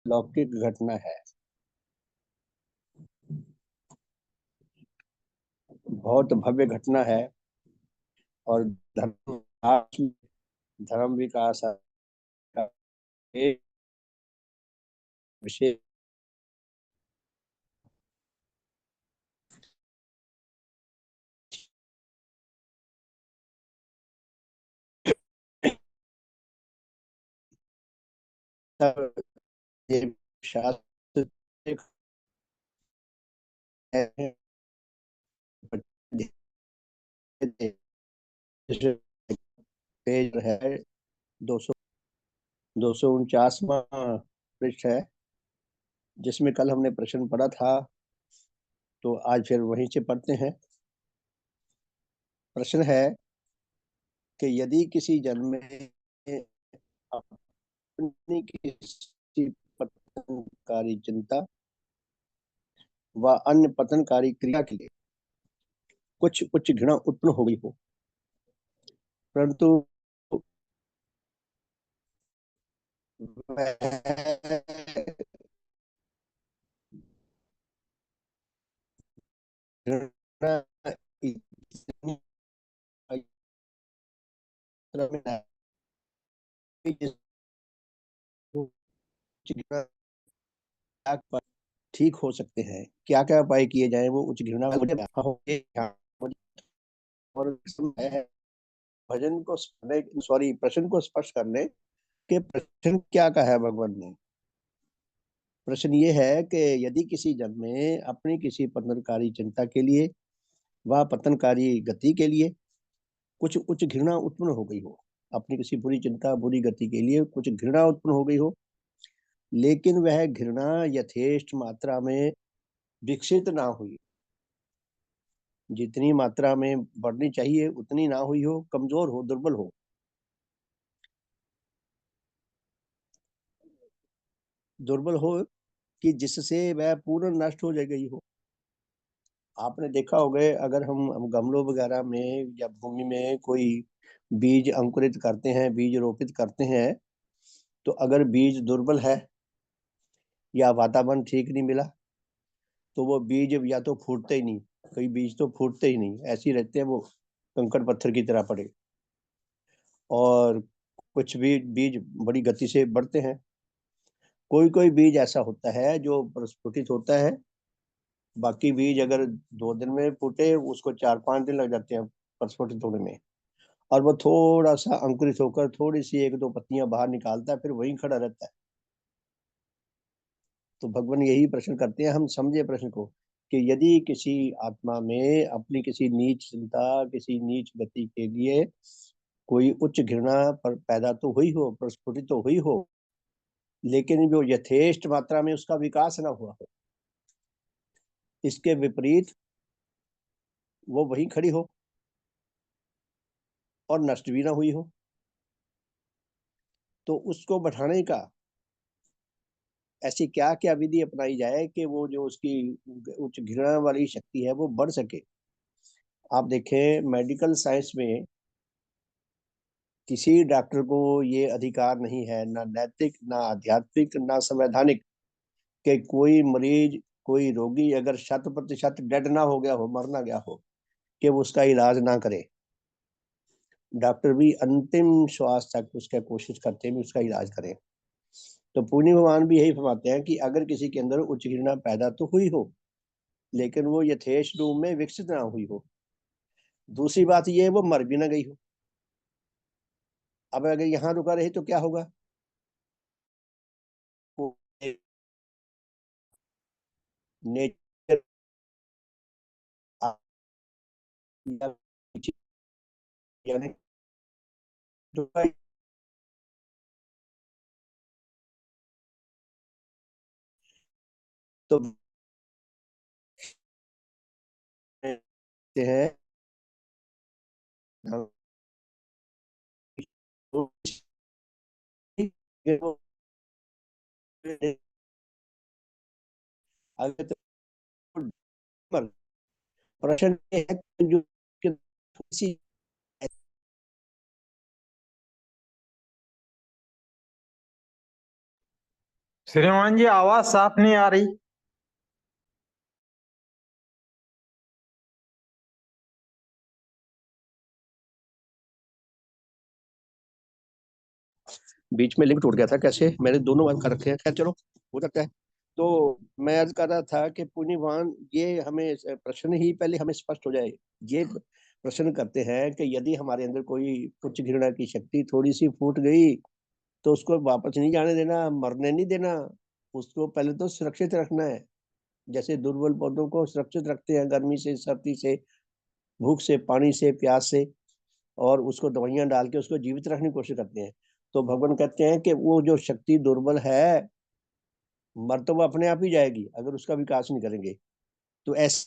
लौकिक घटना है, बहुत भव्य घटना है। और धर्म विकास का एक विशेष ये शास्त्र है, पेज है 249वां पृष्ठ है, जिसमें कल हमने प्रश्न पढ़ा था। तो आज फिर वहीं से पढ़ते हैं। प्रश्न है कि यदि किसी जन में अपनी किसी पतनकारी चिंता व अन्य पतनकारी क्रिया के लिए कुछ उच्च घृणा उत्पन्न हो गई हो, परंतु घृणा इतनी मात्रा में नहीं जिसको ठीक हो सकते हैं। क्या क्या उपाय किए जाए वो उच्च घृणा और भजन को सॉरी प्रश्न को स्पष्ट करने के प्रश्न क्या कहा है भगवान ने। प्रश्न ये है कि यदि किसी जन में अपनी किसी पतनकारी चिंता के लिए व पतनकारी गति के लिए कुछ उच्च घृणा उत्पन्न हो गई हो, अपनी किसी बुरी चिंता बुरी गति के लिए कुछ घृणा उत्पन्न हो गई हो, लेकिन वह घृणा यथेष्ट मात्रा में विकसित ना हुई, जितनी मात्रा में बढ़नी चाहिए उतनी ना हुई हो, कमजोर हो, दुर्बल हो, दुर्बल हो कि जिससे वह पूर्ण नष्ट हो गई हो। आपने देखा होगा, अगर हम गमलों वगैरह में या भूमि में कोई बीज अंकुरित करते हैं, बीज रोपित करते हैं, तो अगर बीज दुर्बल है या वातावरण ठीक नहीं मिला तो वो बीज या तो फूटते ही नहीं, कई बीज तो फूटते ही नहीं, ऐसे ही रहते हैं, वो कंकड़ पत्थर की तरह पड़े। और कुछ भी बीज बड़ी गति से बढ़ते हैं। कोई कोई बीज ऐसा होता है जो प्रस्फुटित होता है, बाकी बीज अगर 2 दिन में फूटे उसको 4-5 दिन लग जाते हैं प्रस्फुटित होने में। और वो थोड़ा सा अंकुरित होकर थोड़ी सी 1-2 पत्तियां बाहर निकालता है, फिर वहीं खड़ा रहता है। तो भगवान यही प्रश्न करते हैं, हम समझे प्रश्न को, कि यदि किसी आत्मा में अपनी किसी नीच चिंता किसी नीच गति के लिए कोई उच्च घृणा पर पैदा तो हुई हो, प्रस्फुटित तो हुई हो, लेकिन जो यथेष्ट मात्रा में उसका विकास ना हुआ हो, इसके विपरीत वो वहीं खड़ी हो और नष्ट भी ना हुई हो, तो उसको बढ़ाने का ऐसी क्या क्या विधि अपनाई जाए कि वो जो उसकी उच्च घृणा वाली शक्ति है वो बढ़ सके। आप देखें, मेडिकल साइंस में किसी डॉक्टर को ये अधिकार नहीं है, ना नैतिक ना आध्यात्मिक ना संवैधानिक, कि कोई मरीज कोई रोगी अगर 100% डेड ना हो गया हो, मर ना गया हो, कि वो उसका इलाज ना करे। डॉक्टर भी अंतिम श्वास तक उसका कोशिश करते हैं उसका इलाज करें। तो पुण्य भगवान भी यही फरमाते हैं कि अगर किसी के अंदर उच्च घृणा पैदा तो हुई हो, लेकिन वो यथेष्ट रूप में विकसित ना हुई हो। दूसरी बात ये है वो मर भी ना गई हो। अब अगर यहाँ रुका रही तो क्या होगा? नेचर यानी तो हैं अगर तो प्रश्न ये है जो सी श्रीमान जी, आवाज साफ नहीं आ रही। बीच में लिंक टूट गया था, कैसे मैंने दोनों बार कर रखे हैं, खैर चलो हो सकता है। तो मैं अर्ज कर रहा था कि पुण्यवान, ये हमें प्रश्न ही पहले हमें स्पष्ट हो जाए। ये प्रश्न करते हैं कि यदि हमारे अंदर कोई कुछ घृणा की शक्ति थोड़ी सी फूट गई, तो उसको वापस नहीं जाने देना, मरने नहीं देना, उसको पहले तो सुरक्षित रखना है। जैसे दुर्बल पौधों को सुरक्षित रखते हैं गर्मी से, सर्दी से, भूख से, पानी से, प्यास से, और उसको दवाइयां डाल के उसको जीवित रखने की कोशिश करते हैं। तो भगवान कहते हैं कि वो जो शक्ति दुर्बल है, मर तो वो अपने आप ही जाएगी अगर उसका विकास नहीं करेंगे। तो ऐसी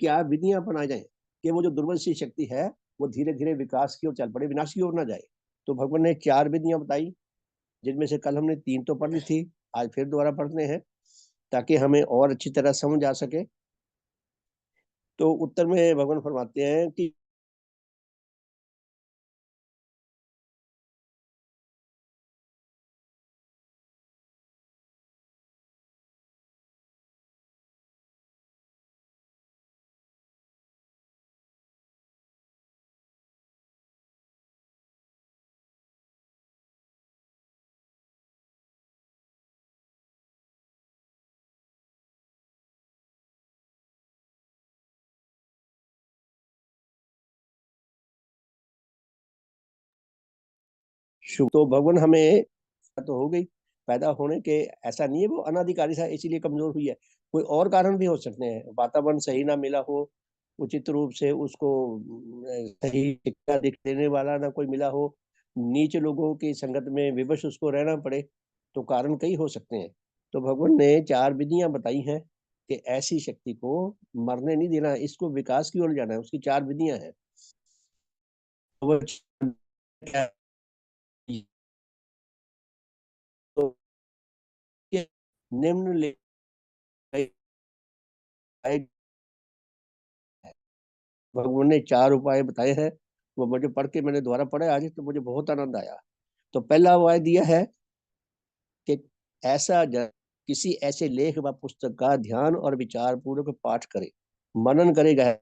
क्या विधियां अपनाई जाए कि वो जो दुर्बल सी शक्ति है वो धीरे धीरे विकास की ओर चल पड़े, विनाश की ओर ना जाए। तो भगवान ने 4 विधियां बताई, जिनमें से कल हमने 3 तो पढ़ ली थी, आज फिर दोबारा पढ़ते हैं ताकि हमें और अच्छी तरह समझ आ सके। तो उत्तर में भगवान फरमाते हैं कि शुभ, तो भगवान हमें तो हो गई पैदा होने के, ऐसा नहीं है वो अनाधिकारी था इसीलिए कमजोर हुई है। कोई और कारण भी हो सकते हैं, वातावरण सही ना मिला हो, उचित रूप से उसको सही शिक्षा देने वाला ना कोई मिला हो, नीच लोगों की संगत में विवश उसको रहना पड़े, तो कारण कई हो सकते हैं। तो भगवान ने 4 विधियां बताई हैं कि ऐसी शक्ति को मरने नहीं देना, इसको विकास की ओर जाना है, उसकी 4 विधियां हैं। वो क्या है? तो निम्न भगवान ने 4 उपाय बताए हैं, वो मुझे पढ़ के मैंने दोबारा पढ़ा आज, तो मुझे बहुत आनंद आया। तो पहला उपाय दिया है कि ऐसा किसी ऐसे लेख व पुस्तक का ध्यान और विचार पूर्वक पाठ करे, मनन करेगा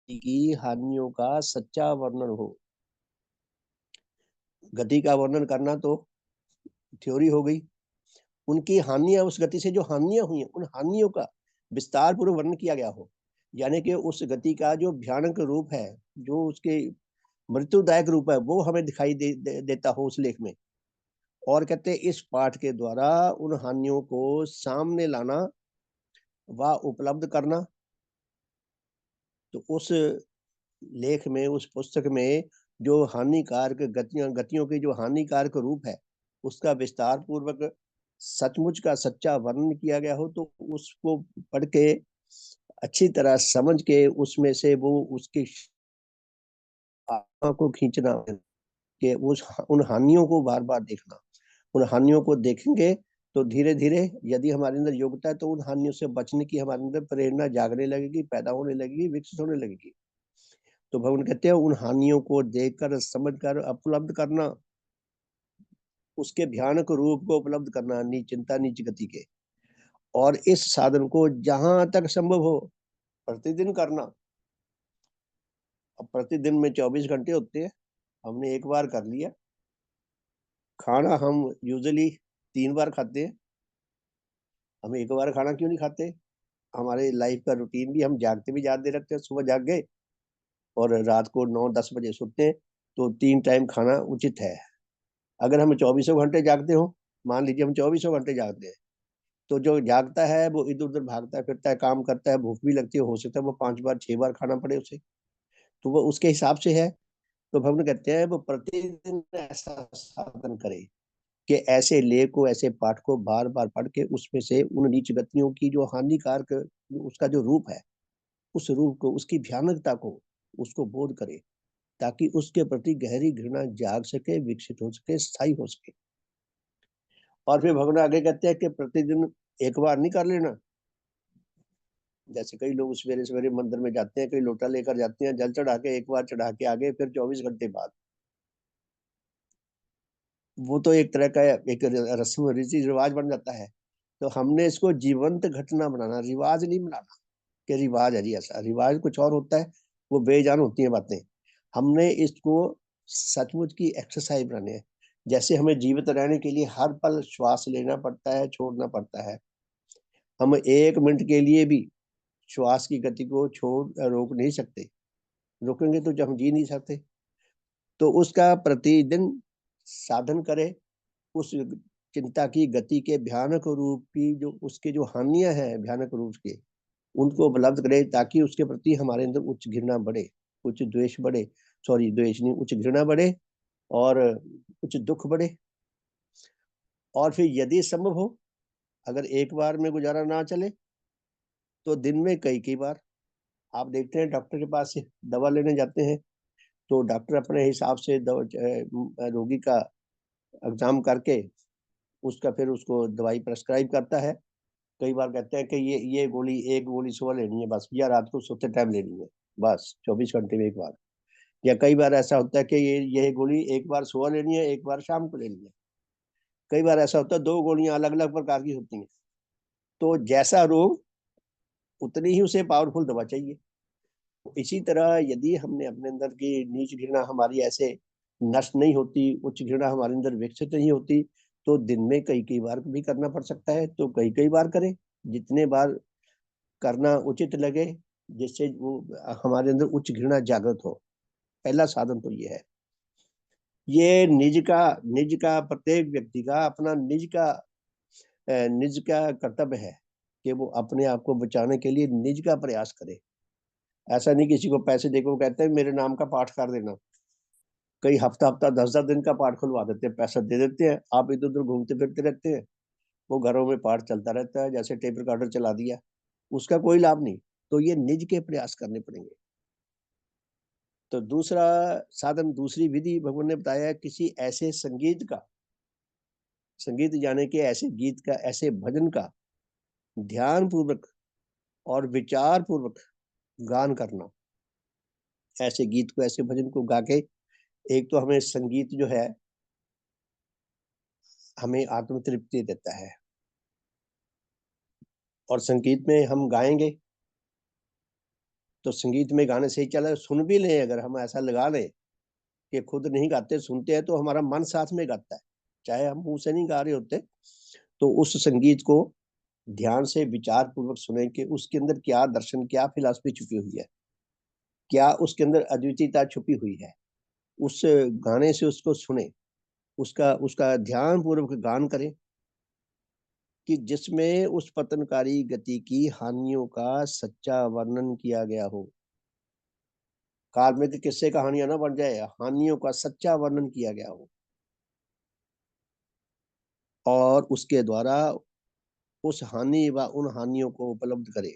की हानियों का सच्चा वर्णन हो। गति का वर्णन करना तो थ्योरी हो गई, उनकी हानियां, उस गति से जो हानियां हुई हैं उन हानियों का विस्तार पूर्वक वर्णन किया गया हो, यानी कि उस गति का जो भयानक रूप है, जो उसके मृत्युदायक रूप है, वो हमें दिखाई देता हो उस लेख में। और कहते हैं इस पाठ के द्वारा उन हानियों को सामने लाना व उपलब्ध करना। तो उस लेख में, उस पुस्तक में जो हानिकारक गतियों की जो हानिकारक रूप है, उसका विस्तार पूर्वक सचमुच का सच्चा वर्णन किया गया हो, तो उसको पढ़ के अच्छी तरह समझ के उसमें से वो उसकी आत्मा को खींचना, कि उस उन हानियों को बार बार देखना। उन हानियों को देखेंगे तो धीरे धीरे यदि हमारे अंदर योग्यता है तो उन हानियों से बचने की हमारे अंदर प्रेरणा जागने लगेगी, पैदा होने लगेगी, विकसित होने लगेगी। तो भगवान कहते हैं उन हानियों को देखकर, समझकर उपलब्ध करना, उसके भयानक रूप को उपलब्ध करना, नीच चिंता, नीच गति के। और इस साधन को जहां तक संभव हो प्रतिदिन करना। अब प्रतिदिन में 24 घंटे होते हैं, हमने एक बार कर लिया। खाना हम यूजुअली 3 बार खाते हैं, हम एक बार खाना क्यों नहीं खाते? हमारे लाइफ का रूटीन भी, हम जागते भी ज्यादा देर रखते हैं, सुबह जाग गए और रात को 9-10 बजे सोते हैं, तो 3 टाइम खाना उचित है। अगर हम 24 घंटे जागते हो, मान लीजिए हम 24 घंटे जागते हैं, तो जो जागता है वो इधर उधर भागता है, फिरता है, काम करता है, भूख भी लगती है, हो सकता है वो 5 बार 6 बार खाना पड़े उसे, तो वो उसके हिसाब से है। तो भगवान कहते हैं वो प्रतिदिन ऐसा साधन करे कि ऐसे लेख को, ऐसे पाठ को बार बार पढ़ के उसमें से उन नीच गतियों की जो हानिकारक, उसका जो रूप है, उस रूप को, उसकी भयानकता को उसको बोध करे, ताकि उसके प्रति गहरी घृणा जाग सके, विकसित हो सके, स्थायी हो सके। और फिर भगवान आगे कहते हैं कि प्रतिदिन एक बार नहीं कर लेना, जैसे कई लोग सवेरे सवेरे मंदिर में जाते हैं, कई लोटा लेकर जाते हैं, जल चढ़ा के एक बार चढ़ा के आगे, फिर 24 घंटे बाद। वो तो एक तरह का एक रस्म रीति रिवाज बन जाता है। तो हमने इसको जीवंत घटना बनाना, रिवाज नहीं बनाना कि रिवाज है जी ऐसा। रिवाज कुछ और होता है, वो बेजान होती है बातें। हमने इसको सचमुच की एक्सरसाइज बनानी है। जैसे हमें जीवित रहने के लिए हर पल श्वास लेना पड़ता है, छोड़ना पड़ता है। हम 1 मिनट के लिए भी श्वास की गति को रोक नहीं सकते। रोकेंगे तो जब हम जी नहीं सकते। तो उसका प्रतिदिन साधन करें। उस चिंता की गति के भयानक रूप की जो उसके जो हानियां हैं भयानक रूप के, उनको उपलब्ध करें, ताकि उसके प्रति हमारे अंदर उच्च घृणा बढ़े, उच्च द्वेष बढ़े। सॉरी, द्वेष नहीं, उच्च घृणा बढ़े और उच्च दुख बढ़े। और फिर यदि संभव हो, अगर एक बार में गुजारा ना चले, तो दिन में कई कई बार। आप देखते हैं डॉक्टर के पास दवा लेने जाते हैं, तो डॉक्टर अपने हिसाब से रोगी का एग्जाम करके उसका फिर उसको दवाई प्रेस्क्राइब करता है। कई बार कहते हैं कि ये गोली, एक गोली सुबह लेनी है बस, या रात को सोते टाइम लेनी है बस, 24 घंटे में एक बार। या कई बार ऐसा होता है कि ये गोली एक बार सुबह लेनी है, एक बार शाम को लेनी है। कई बार ऐसा होता है 2 गोलियां अलग अलग प्रकार की होती हैं। तो जैसा रोग, उतनी ही उसे पावरफुल दवा चाहिए। इसी तरह यदि हमने अपने अंदर की नीच घृणा हमारी ऐसे नष्ट नहीं होती, उच्च घृणा हमारे अंदर विकसित नहीं होती, तो दिन में कई कई बार भी करना पड़ सकता है। तो कई कई बार करें, जितने बार करना उचित लगे, जिससे वो हमारे अंदर उच्च घृणा जागृत हो। पहला साधन तो ये है। ये निज का प्रत्येक व्यक्ति का अपना निज का कर्तव्य है कि वो अपने आप को बचाने के लिए निज का प्रयास करे। ऐसा नहीं किसी को पैसे देकर वो कहते हैं मेरे नाम का पाठ कर देना। कई हफ्ता हफ्ता 10 10 दिन का पाठ खुलवा देते हैं, पैसा दे देते हैं, आप इधर उधर घूमते फिरते रहते हैं। वो घरों में पाठ चलता रहता है, जैसे टेप रिकॉर्डर चला दिया, उसका कोई लाभ नहीं। तो ये निज के प्रयास करने पड़ेंगे। तो दूसरा साधन, दूसरी विधि भगवान ने बताया है, किसी ऐसे संगीत का, संगीत जाने के ऐसे गीत का, ऐसे भजन का ध्यान पूर्वक और विचार पूर्वक गान करना। ऐसे गीत को, ऐसे भजन को गा के, एक तो हमें संगीत जो है हमें आत्म तृप्ति देता है। और संगीत में हम गाएंगे तो संगीत में गाने से ही चला, सुन भी लें, अगर हम ऐसा लगा लें कि खुद नहीं गाते, सुनते हैं, तो हमारा मन साथ में गाता है, चाहे हम मुंह से नहीं गा रहे होते। तो उस संगीत को ध्यान से विचार पूर्वक सुने कि उसके अंदर क्या दर्शन, क्या फिलॉसफी छुपी हुई है, क्या उसके अंदर अद्वितीयता छुपी हुई है। उस गाने से उसको सुने, उसका उसका ध्यान पूर्वक गान करें, कि जिसमें उस पतनकारी गति की हानियों का सच्चा वर्णन किया गया हो। काल्पनिक किस्से कहानियां ना बन जाए, हानियों का सच्चा वर्णन किया गया हो, और उसके द्वारा उस हानि व उन हानियों को उपलब्ध करे।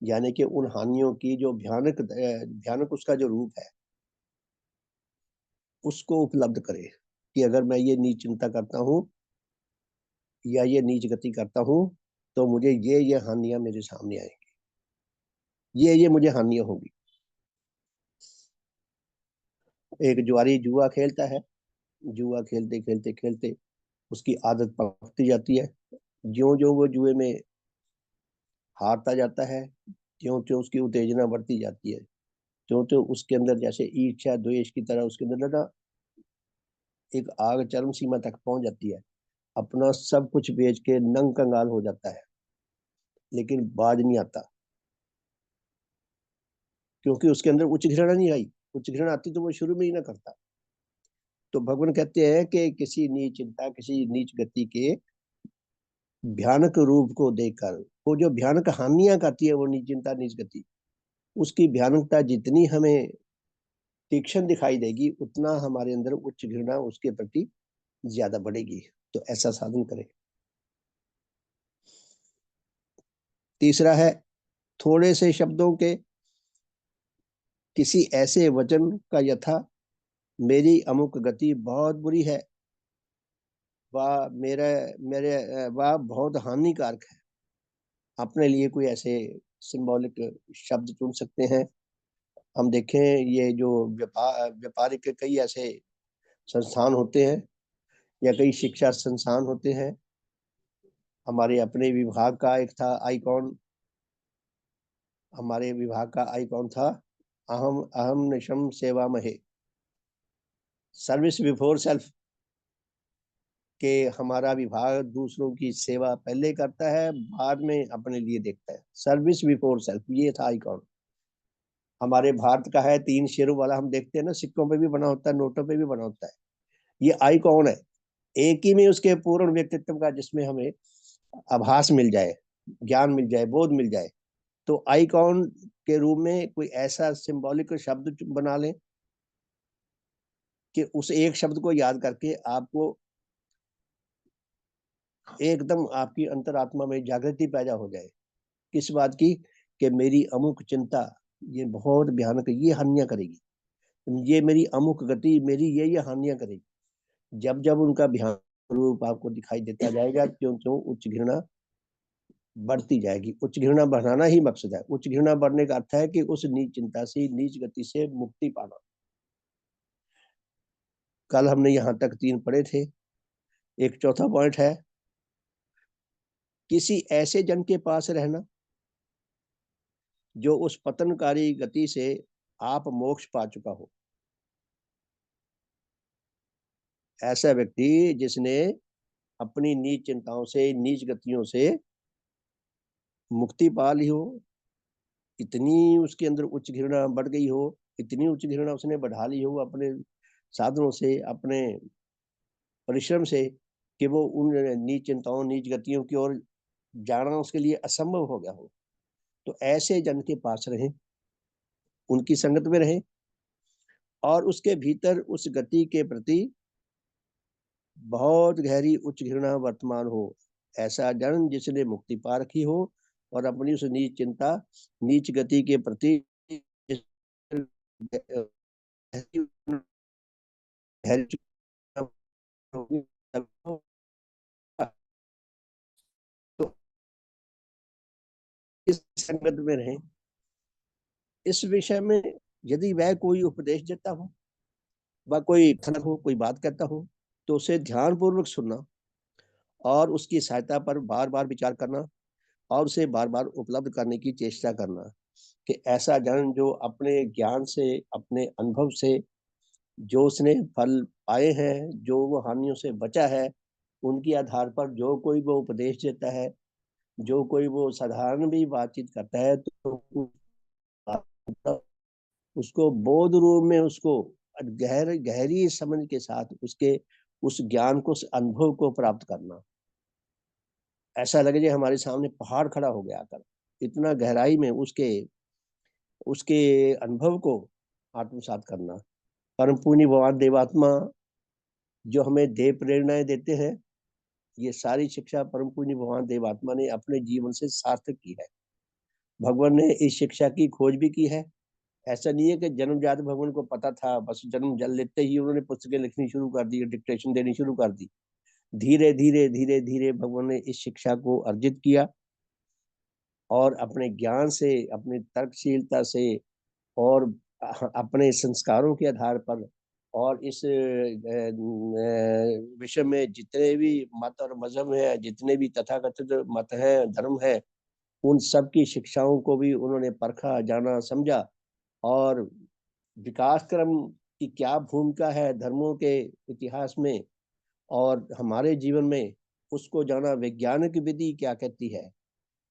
यानी कि उन हानियों की जो भयानक भयानक उसका जो रूप है, उसको उपलब्ध करे, कि अगर मैं ये नीच चिंता करता हूँ या ये नीच गति करता हूँ, तो मुझे ये हानियां मेरे सामने आएंगी, ये मुझे हानियां होगी। एक जुआरी जुआ खेलता है, जुआ खेलते खेलते खेलते उसकी आदत पड़ती जाती है। ज्यो ज्यो वो जुए में हारता जाता है, त्यों त्यों उसकी उत्तेजना बढ़ती जाती है। त्यों त्यों उसके अंदर जैसे ईर्ष्या द्वेष की तरह उसके अंदर ना एक आग चरम सीमा तक पहुंच जाती है। अपना सब कुछ बेच के नंग कंगाल हो जाता है, लेकिन बाज नहीं आता, क्योंकि उसके अंदर उच्च घृणा नहीं आई। उच्च घृणा आती तो वो शुरू में ही ना करता। तो भगवान कहते हैं कि किसी नीच चिंता, किसी नीच गति के भयानक रूप को देखकर, वो जो भयानक हानियां करती है वो नीच चिंता नीच गति, उसकी भयानकता जितनी हमें तीक्ष्ण दिखाई देगी, उतना हमारे अंदर उच्च घृणा उसके प्रति ज्यादा बढ़ेगी। तो ऐसा साधन करें। तीसरा है, थोड़े से शब्दों के किसी ऐसे वचन का, यथा मेरी अमुक गति बहुत बुरी है, वह मेरे मेरे वह बहुत हानिकारक है। अपने लिए कोई ऐसे सिंबॉलिक शब्द चुन सकते हैं। हम देखें, ये जो व्यापारिक कई ऐसे संस्थान होते हैं या कई शिक्षा संस्थान होते हैं। हमारे अपने विभाग का एक था आइकॉन, हमारे विभाग का आइकॉन था अहम अहम निशम सेवा महे, सर्विस बिफोर सेल्फ। कि हमारा विभाग दूसरों की सेवा पहले करता है, बाद में अपने लिए देखता है। सर्विस बिफोर सेल्फ, ये था आइकॉन। हमारे भारत का है, 3 शेरों वाला, हम देखते हैं ना, सिक्कों पे भी बना होता है, नोटों पे भी बना होता है। ये आइकॉन है, एक ही में उसके पूर्ण व्यक्तित्व का, जिसमें हमें आभास मिल जाए, ज्ञान मिल जाए, बोध मिल जाए। तो आइकॉन के रूप में कोई ऐसा सिंबॉलिक शब्द बना लें कि उस एक शब्द को याद करके आपको एकदम आपकी अंतरात्मा में जागृति पैदा हो जाए। किस बात की? कि मेरी अमुक चिंता ये बहुत भयानक, ये हानियां करेगी, ये मेरी अमुक गति मेरी ये हानियां करेगी। जब जब उनका भयानक रूप आपको दिखाई देता जाएगा, त्यों त्यों उच्च घृणा बढ़ती जाएगी। उच्च घृणा बढ़ाना ही मकसद है। उच्च घृणा बढ़ने का अर्थ है कि उस नीच चिंता से, नीच गति से मुक्ति पाना। कल हमने यहाँ तक 3 पढ़े थे। एक चौथा पॉइंट है, किसी ऐसे जन के पास रहना जो उस पतनकारी गति से आप मोक्ष पा चुका हो। ऐसा व्यक्ति जिसने अपनी नीच चिंताओं से, नीच गतियों से मुक्ति पा ली हो, इतनी उसके अंदर उच्च घृणा बढ़ गई हो, इतनी उच्च घृणा उसने बढ़ा ली हो अपने साधनों से, अपने परिश्रम से, कि वो उन नीच चिंताओं, नीच गतियों की ओर जाना उसके लिए असंभव हो गया हो। तो ऐसे जन के पास रहें, उनकी संगत में रहें, और उसके भीतर उस गति के प्रति बहुत गहरी उच्च घृणा वर्तमान हो। ऐसा जन जिसने मुक्ति पा रखी हो और अपनी उस नीच चिंता, नीच गति के प्रति तो इस संगत में रहें। इस विषय में यदि वह कोई उपदेश देता हो, वह कोई कथन हो, कोई बात कहता हो, तो उसे ध्यान पूर्वक सुनना और उसकी सहायता पर बार बार विचार करना और उसे बार बार उपलब्ध करने की चेष्टा करना। कि ऐसा जन जो अपने ज्ञान से, अपने अनुभव से जो उसने फल पाए हैं, जो वो हानियों से बचा है, उनके आधार पर जो कोई वो उपदेश देता है, जो कोई वो साधारण भी बातचीत करता है, तो उसको बोध रूप में, उसको गहरी समझ के साथ उसके उस ज्ञान को, उस अनुभव को प्राप्त करना। ऐसा लगे जो हमारे सामने पहाड़ खड़ा हो गया आकर, इतना गहराई में उसके उसके अनुभव को आत्मसात करना। परम पुण्य भगवान देवात्मा जो हमें देव प्रेरणाएं देते हैं, ये सारी शिक्षा परम पुण्य भगवान देवात्मा ने अपने जीवन से सार्थक की है। भगवान ने इस शिक्षा की खोज भी की है। ऐसा नहीं है कि जन्मजात भगवान को पता था, बस जन्म जल लेते ही उन्होंने पुस्तकें लिखनी शुरू कर दी, डिक्टेशन देनी शुरू कर दी। धीरे धीरे धीरे धीरे भगवान ने इस शिक्षा को अर्जित किया और अपने ज्ञान से, अपनी तर्कशीलता से और अपने संस्कारों के आधार पर, और इस विषय में जितने भी मत और मजहब हैं, जितने भी तथाकथित मत हैं, धर्म है, उन सब की शिक्षाओं को भी उन्होंने परखा, जाना, समझा। और विकास क्रम की क्या भूमिका है धर्मों के इतिहास में और हमारे जीवन में, उसको जाना। वैज्ञानिक विधि क्या कहती है,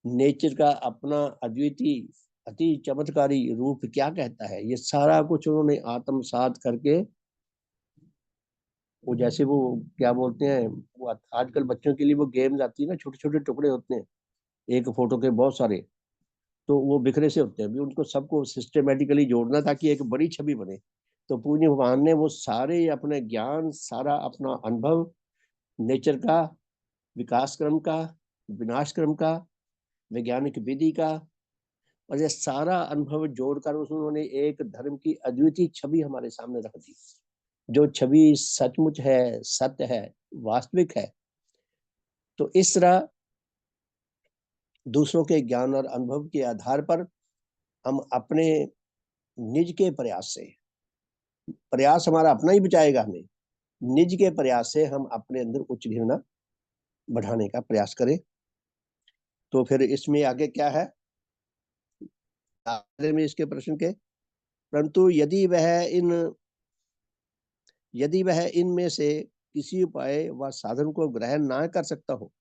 नेचर का अपना अद्वितीय अति चमत्कारी रूप क्या कहता है, ये सारा कुछ उन्होंने आत्मसात करके, वो जैसे वो क्या बोलते हैं, वो आजकल बच्चों के लिए वो गेम्स आती है ना, छोटे छोटे टुकड़े होते हैं एक फोटो के बहुत सारे, तो वो बिखरे से होते हैं, अभी उनको सबको सिस्टमेटिकली जोड़ना ताकि एक बड़ी छवि बने। तो पूज्य भगवान ने वो सारे अपने ज्ञान, सारा अपना अनुभव, नेचर का, विकास क्रम का, विनाश क्रम का, वैज्ञानिक विधि का, और ये सारा अनुभव जोड़कर उन्होंने एक धर्म की अद्वितीय छवि हमारे सामने रख दी, जो छवि सचमुच है, सत्य है, वास्तविक है। तो इस तरह दूसरों के ज्ञान और अनुभव के आधार पर हम अपने निज के प्रयास से, प्रयास हमारा अपना ही बचाएगा हमें, निज के प्रयास से हम अपने अंदर उच्च घृणा बढ़ाने का प्रयास करें। तो फिर इसमें आगे क्या है आगे में इसके प्रश्न के, परंतु यदि वह इनमें से किसी उपाय व साधन को ग्रहण ना कर सकता हो,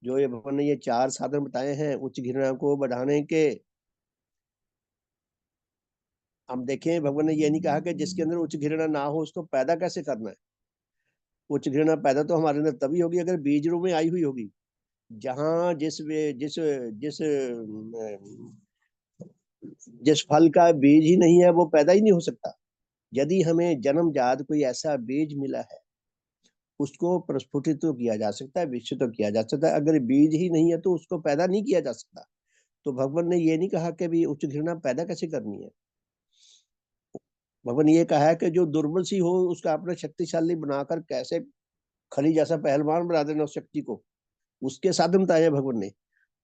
जो ये भगवान ने ये 4 साधन बताए हैं उच्च घृणा को बढ़ाने के, हम देखें भगवान ने ये नहीं कहा कि जिसके अंदर उच्च घृणा ना हो उसको पैदा कैसे करना है। उच्च घृणा पैदा तो हमारे अंदर तभी होगी अगर बीज रूप में आई हुई होगी। जहां जिस जिस जिस फल का बीज ही नहीं है वो पैदा ही नहीं हो सकता। यदि हमें जन्मजात कोई ऐसा बीज मिला है उसको प्रस्फुटित तो किया जा सकता है, विकसित तो किया जा सकता है, अगर बीज ही नहीं है तो उसको पैदा नहीं किया जा सकता। तो भगवान ने ये नहीं कहा कि भी उच्च घृणा पैदा कैसे करनी है। भगवान ये कहा है कि जो दुर्बल सी हो उसका अपना शक्तिशाली बनाकर कैसे खली जैसा पहलवान बना देना उस शक्ति को, उसके साधन बताए हैं भगवान ने।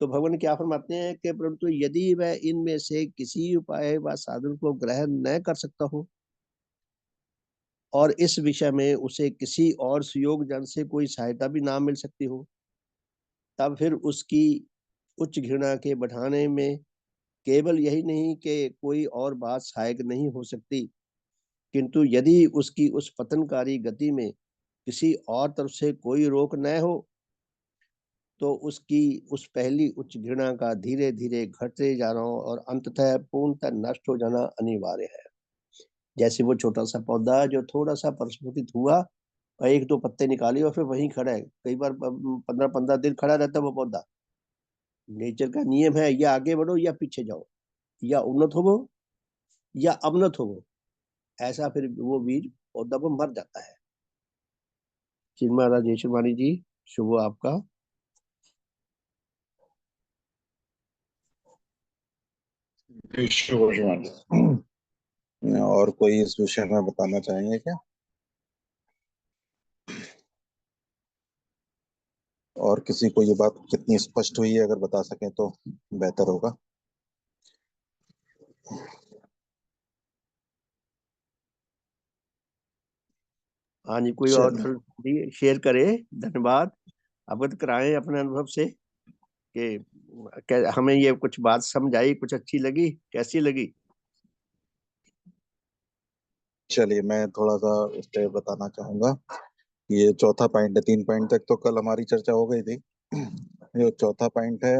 तो भगवान क्या फरमाते हैं कि परंतु यदि वह इनमें से किसी उपाय व साधन को ग्रहण न कर सकता हो और इस विषय में उसे किसी और सुयोग जन से कोई सहायता भी ना मिल सकती हो, तब फिर उसकी उच्च घृणा के बढ़ाने में केवल यही नहीं कि कोई और बात सहायक नहीं हो सकती, किंतु यदि उसकी उस पतनकारी गति में किसी और तरफ से कोई रोक न हो तो उसकी उस पहली उच्च घृणा का धीरे धीरे घटते जाना और अंततः पूर्णतः नष्ट हो जाना अनिवार्य है। जैसे वो छोटा सा पौधा जो थोड़ा सा प्रस्फुटित हुआ और 1-2 पत्ते निकाले और फिर वहीं खड़ा है, कई बार 15-15 दिन खड़ा रहता है वो पौधा। नेचर का नियम है, या आगे बढ़ो या पीछे जाओ, या उन्नत हो या अवनत हो, ऐसा फिर वो बीज पौधा वो मर जाता है। श्री महाराज यशोवाणी जी, शुभ आपका। और कोई इस विषय में बताना चाहेंगे क्या? और किसी को ये बात कितनी स्पष्ट हुई है अगर बता सकें तो बेहतर होगा। हाँ जी, कोई और चलिए, शेयर करे, धन्यवाद। अवगत कराएं अपने अनुभव से कि हमें ये कुछ बात समझ आई, कुछ अच्छी लगी, कैसी लगी। चलिए मैं थोड़ा सा इस पे बताना चाहूंगा। ये चौथा पॉइंट है, 3 पॉइंट तक तो कल हमारी चर्चा हो गई थी। ये चौथा पॉइंट है।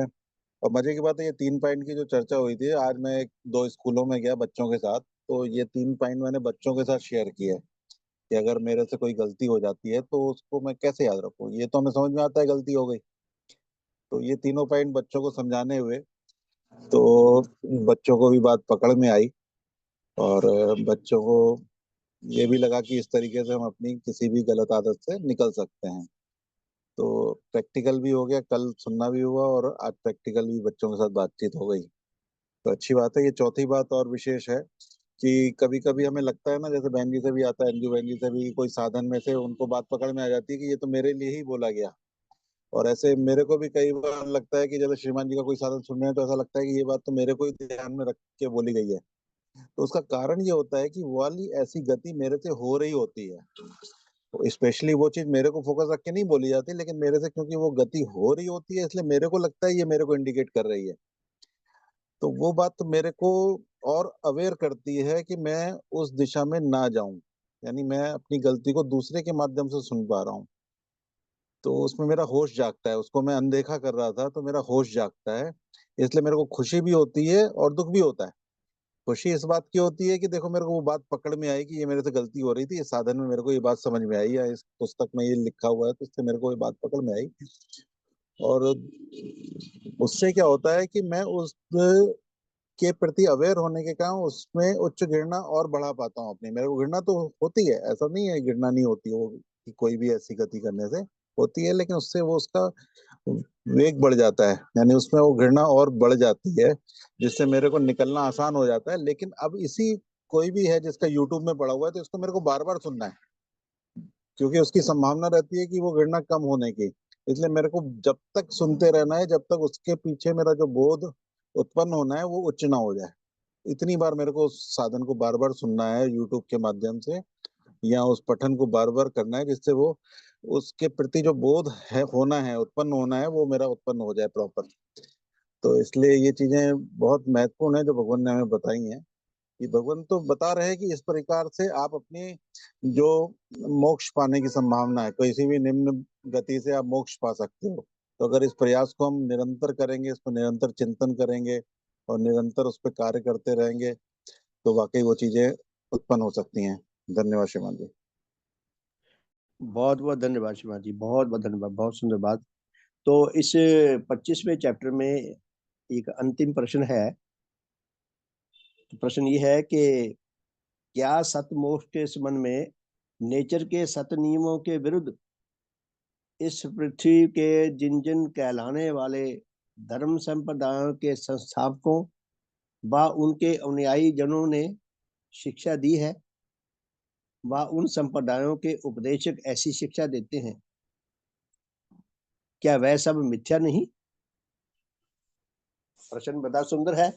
और मजे की बात है, ये 3 पॉइंट की जो चर्चा हुई थी, आज मैं 2 स्कूलों में गया बच्चों के साथ, तो ये 3 पॉइंट मैंने बच्चों के साथ शेयर किए कि अगर मेरे से कोई गलती हो जाती है तो उसको मैं कैसे याद रखूं। ये तो हमें समझ में आता है गलती हो गई, तो ये तीनों पॉइंट बच्चों को समझाने हुए तो बच्चों को भी बात पकड़ में आई। और बच्चों को ये भी लगा कि इस तरीके से हम अपनी किसी भी गलत आदत से निकल सकते हैं। तो प्रैक्टिकल भी हो गया, कल सुनना भी हुआ और आज प्रैक्टिकल भी बच्चों के साथ बातचीत हो गई, तो अच्छी बात है। ये चौथी बात और विशेष है कि कभी कभी हमें लगता है ना, जैसे बहन जी से भी आता है, अंजू बहन जी से भी, कोई साधन में से उनको बात पकड़ में आ जाती है कि ये तो मेरे लिए ही बोला गया। और ऐसे मेरे को भी कई बार लगता है कि जैसे श्रीमान जी का कोई साधन सुन रहे हैं तो ऐसा लगता है कि ये बात तो मेरे को ही ध्यान में रख के बोली गई है। तो उसका कारण ये होता है कि वो वाली ऐसी गति मेरे से हो रही होती है, तो स्पेशली वो चीज मेरे को फोकस रख के नहीं बोली जाती, लेकिन मेरे से क्योंकि वो गति हो रही होती है इसलिए मेरे को लगता है ये मेरे को इंडिकेट कर रही है। तो वो बात तो मेरे को और अवेयर करती है कि मैं उस दिशा में ना जाऊं, यानी मैं अपनी गलती को दूसरे के माध्यम से सुन पा रहा हूँ। तो उसमें मेरा होश जागता है, उसको मैं अनदेखा कर रहा था तो मेरा होश जागता है। इसलिए मेरे को खुशी भी होती है और दुख भी होता है। खुशी इस बात की होती है कि देखो मेरे को वो बात पकड़ में आई कि ये मेरे से गलती हो रही थी, इस साधन में मेरे को ये बात समझ में आई, या इस पुस्तक में ये लिखा हुआ है तो इससे मेरे को ये बात पकड़ में आई। और उससे क्या होता है कि मैं उस के प्रति अवेयर होने के कारण उसमें उच्च घृणा और बढ़ा पाता हूँ अपनी। मेरे को घृणा तो होती है, ऐसा नहीं है घृणा नहीं होती हो कि कोई भी ऐसी गति करने से होती है, लेकिन उससे वो उसका वेग बढ़ जाता है, यानी उसमें वो घृणा और बढ़ जाती है, जिससे मेरे को निकलना आसान हो जाता है। लेकिन अब इसी कोई भी है जिसका यूट्यूब में पड़ा हुआ है तो इसको मेरे को बार बार सुनना है, क्योंकि उसकी संभावना रहती है कि वो घृणा कम होने की। इसलिए मेरे को जब तक सुनते रहना है, जब तक उसके पीछे मेरा जो बोध उत्पन्न होना है वो उच्च ना हो जाए। इतनी बार मेरे को उस साधन को बार बार सुनना है यूट्यूब के माध्यम से, या उस पठन को बार बार करना है, जिससे वो उसके प्रति जो बोध है होना है, उत्पन्न होना है, वो मेरा उत्पन्न हो जाए प्रॉपर। तो इसलिए ये चीजें बहुत महत्वपूर्ण है जो भगवान ने हमें बताई हैं। कि भगवान तो बता रहे हैं कि इस प्रकार से आप अपनी जो मोक्ष पाने की संभावना है, किसी भी निम्न गति से आप मोक्ष पा सकते हो। तो अगर इस प्रयास को हम निरंतर करेंगे, इस पर निरंतर चिंतन करेंगे और निरंतर उस पर कार्य करते रहेंगे, तो वाकई वो चीजें उत्पन्न हो सकती हैं। धन्यवाद श्रीमान जी। बहुत बहुत धन्यवाद शिवा जी, बहुत बहुत धन्यवाद, बहुत सुंदर बात। तो इस 25वें चैप्टर में एक अंतिम प्रश्न है। तो प्रश्न ये है कि क्या सत मोक्ष के संबंध में नेचर के सत नियमों के विरुद्ध इस पृथ्वी के जिन जिन कहलाने वाले धर्म संप्रदायों के संस्थापकों व उनके अनुयायी जनों ने शिक्षा दी है, व उन संप्रदायों के उपदेशक ऐसी शिक्षा देते हैं, क्या वह सब मिथ्या नहीं? प्रश्न बड़ा सुंदर है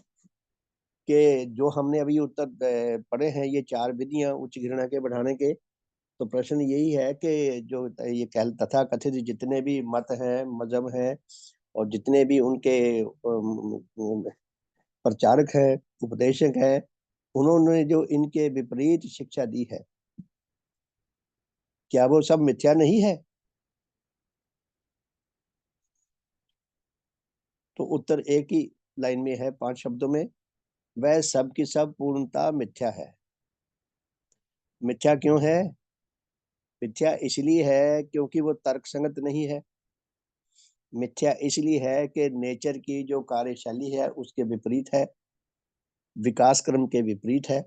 कि जो हमने अभी उत्तर पढ़े हैं, ये 4 विधियां उच्च घृणा के बढ़ाने के। तो प्रश्न यही है कि जो ये कह तथा कथित जितने भी मत हैं, मजहब हैं, और जितने भी उनके प्रचारक हैं, उपदेशक हैं, उन्होंने जो इनके विपरीत शिक्षा दी है, क्या वो सब मिथ्या नहीं है? तो उत्तर एक ही लाइन में है, 5 शब्दों में, वह सब की सब पूर्णता मिथ्या है। मिथ्या क्यों है? मिथ्या इसलिए है क्योंकि वो तर्क संगत नहीं है। मिथ्या इसलिए है कि नेचर की जो कार्यशैली है उसके विपरीत है, विकास क्रम के विपरीत है,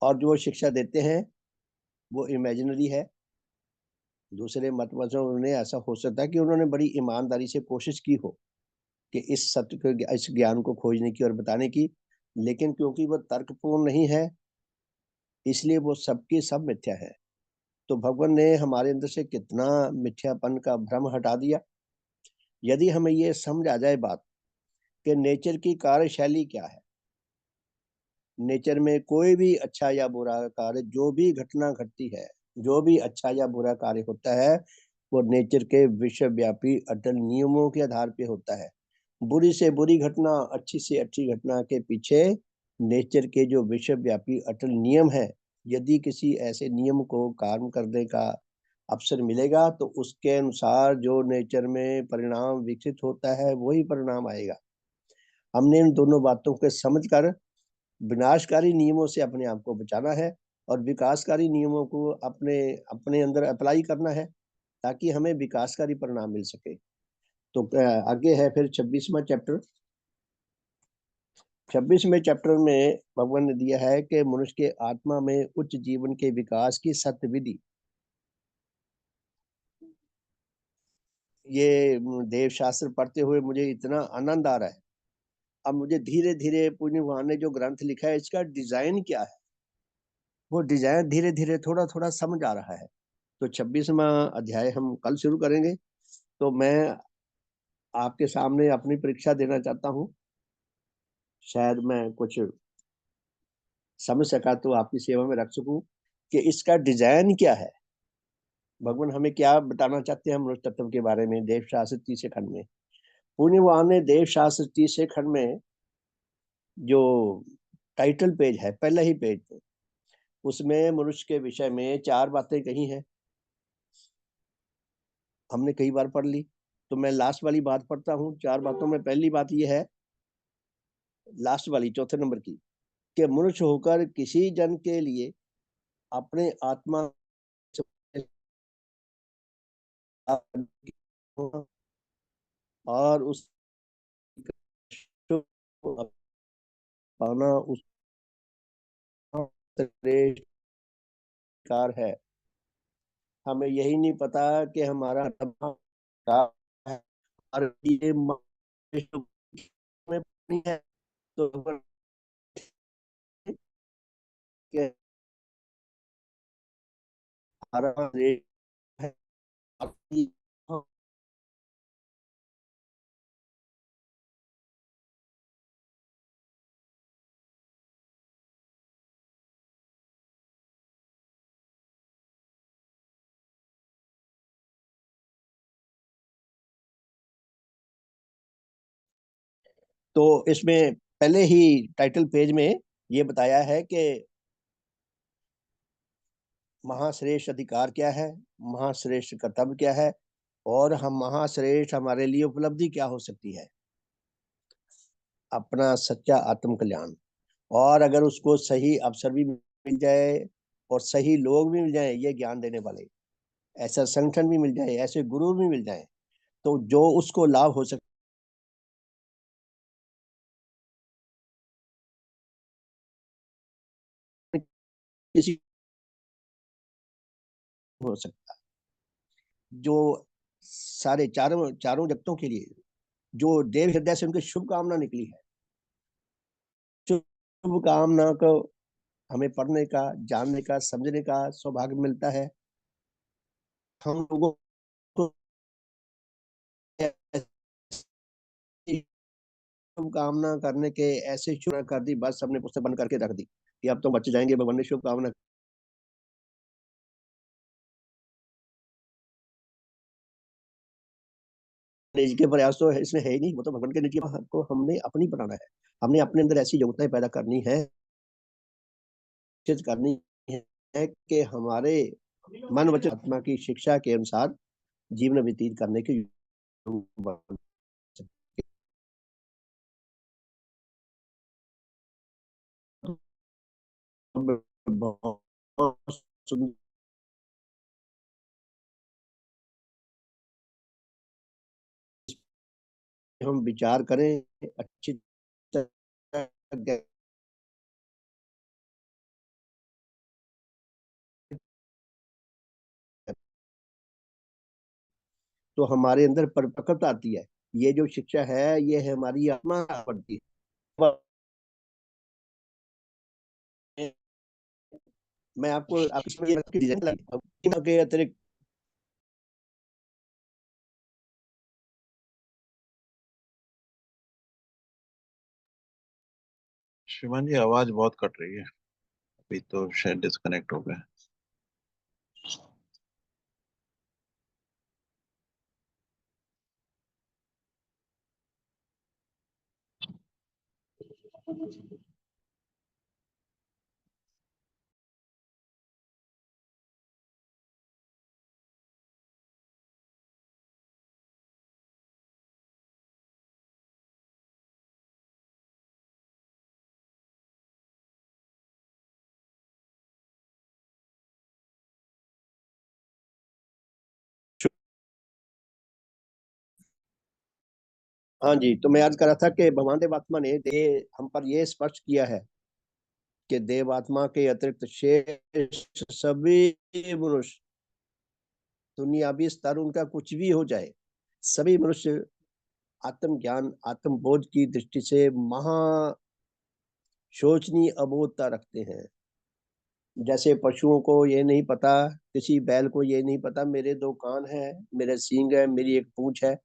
और जो शिक्षा देते हैं वो इमेजिनरी है। दूसरे मत मजहबों ने ऐसा हो सकता है कि उन्होंने बड़ी ईमानदारी से कोशिश की हो कि इस सत्य को, इस ज्ञान को खोजने की और बताने की, लेकिन क्योंकि वो तर्कपूर्ण नहीं है, इसलिए वो सबके सब मिथ्या है। तो भगवान ने हमारे अंदर से कितना मिथ्यापन का भ्रम हटा दिया। यदि हमें ये समझ आ जाए बात कि नेचर की कार्यशैली क्या है, नेचर में कोई भी अच्छा या बुरा कार्य, जो भी घटना घटती है, जो भी अच्छा या बुरा कार्य होता है, वो नेचर के विश्वव्यापी अटल नियमों के आधार पे होता है। बुरी से बुरी घटना, अच्छी से अच्छी घटना के पीछे नेचर के जो विश्वव्यापी अटल नियम है, यदि किसी ऐसे नियम को काम करने का अवसर मिलेगा तो उसके अनुसार जो नेचर में परिणाम विकसित होता है वही परिणाम आएगा। हमने इन दोनों बातों को समझकर विनाशकारी नियमों से अपने आप को बचाना है और विकासकारी नियमों को अपने अपने अंदर अप्लाई करना है, ताकि हमें विकासकारी परिणाम मिल सके। तो आगे है फिर 26वां चैप्टर। 26वें चैप्टर में भगवान ने दिया है कि मनुष्य के आत्मा में उच्च जीवन के विकास की सत्य विधि। ये देव शास्त्र पढ़ते हुए मुझे इतना आनंद आ रहा है। अब मुझे धीरे धीरे पुण्य भगवान ने जो ग्रंथ लिखा है, इसका डिजाइन क्या है, वो डिजाइन धीरे धीरे थोड़ा थोड़ा समझ आ रहा है। तो 26वां अध्याय हम कल शुरू करेंगे। तो मैं आपके सामने अपनी परीक्षा देना चाहता हूँ। शायद मैं कुछ समझ सका तो आपकी सेवा में रख सकूं कि इसका डिजाइन क्या है, भगवान हमें क्या बताना चाहते हैं मनुष्य तत्व के बारे में। देव शास्त्र 30 खंड में पुण्यवान ने देव शास्त्र 30 खंड में जो टाइटल पेज है, पहले ही पेज पे, उसमें मनुष्य के विषय में 4 बातें कही हैं। हमने कई बार पढ़ ली, तो मैं लास्ट वाली बात पढ़ता हूँ। 4 बातों में पहली बात यह है, लास्ट वाली चौथे नंबर की, कि मनुष्य होकर किसी जन के लिए अपने आत्मा और उस पाना उस श्रेष्ठ कार है। हमें यही नहीं पता कि हमारा क्या है, और ये में है। तो हमारा तो इसमें पहले ही टाइटल पेज में ये बताया है कि महाश्रेष्ठ अधिकार क्या है, महाश्रेष्ठ कर्तव्य क्या है, और हम महाश्रेष्ठ हमारे लिए उपलब्धि क्या हो सकती है। अपना सच्चा आत्म कल्याण, और अगर उसको सही अवसर भी मिल जाए और सही लोग भी मिल जाए ये ज्ञान देने वाले, ऐसा संगठन भी मिल जाए, ऐसे गुरु भी मिल जाए, तो जो उसको लाभ हो सकता किसी हो सकता, जो सारे चारों चारों जगतों के लिए जो देव हृदय से उनकी शुभ कामना निकली है, शुभ कामना को हमें पढ़ने का, जानने का, समझने का सौभाग्य मिलता है। हम लोगों को शुभकामना करने के ऐसे शुरू कर दी, बस हमने पुस्तक बंद करके रख दी कि अब तो बच जाएंगे, भगवान ने शुभकामना। निज के प्रयास तो इसमें है ही नहीं, वो तो भगवान के निज को हमने अपनी बनाना है। हमने अपने अंदर ऐसी योग्यताएं पैदा करनी है, करनी है कि हमारे मन वचन आत्मा की शिक्षा के अनुसार जीवन व्यतीत करने की बन सके। बहुत सुंदर हम विचार करें अच्छी तरह, तो हमारे अंदर परिपक्वता आती है। ये जो शिक्षा है ये है हमारी आत्मा पड़ती है। मैं आपको डिजाइन के अतिरिक्त शिवान जी आवाज बहुत कट रही है, अभी तो शायद डिस्कनेक्ट हो गए। हाँ जी, तो मैं आज कर रहा था कि भगवान देवात्मा ने हम पर ये स्पष्ट किया है कि देवात्मा के अतिरिक्त शेष सभी मनुष्य, दुनियावी स्तर उनका कुछ भी हो जाए, सभी मनुष्य आत्म ज्ञान आत्म बोध की दृष्टि से महा शोचनीय अबोधता रखते हैं। जैसे पशुओं को ये नहीं पता, किसी बैल को ये नहीं पता मेरे दो कान हैं, मेरे सींग है, मेरी एक पूंछ है,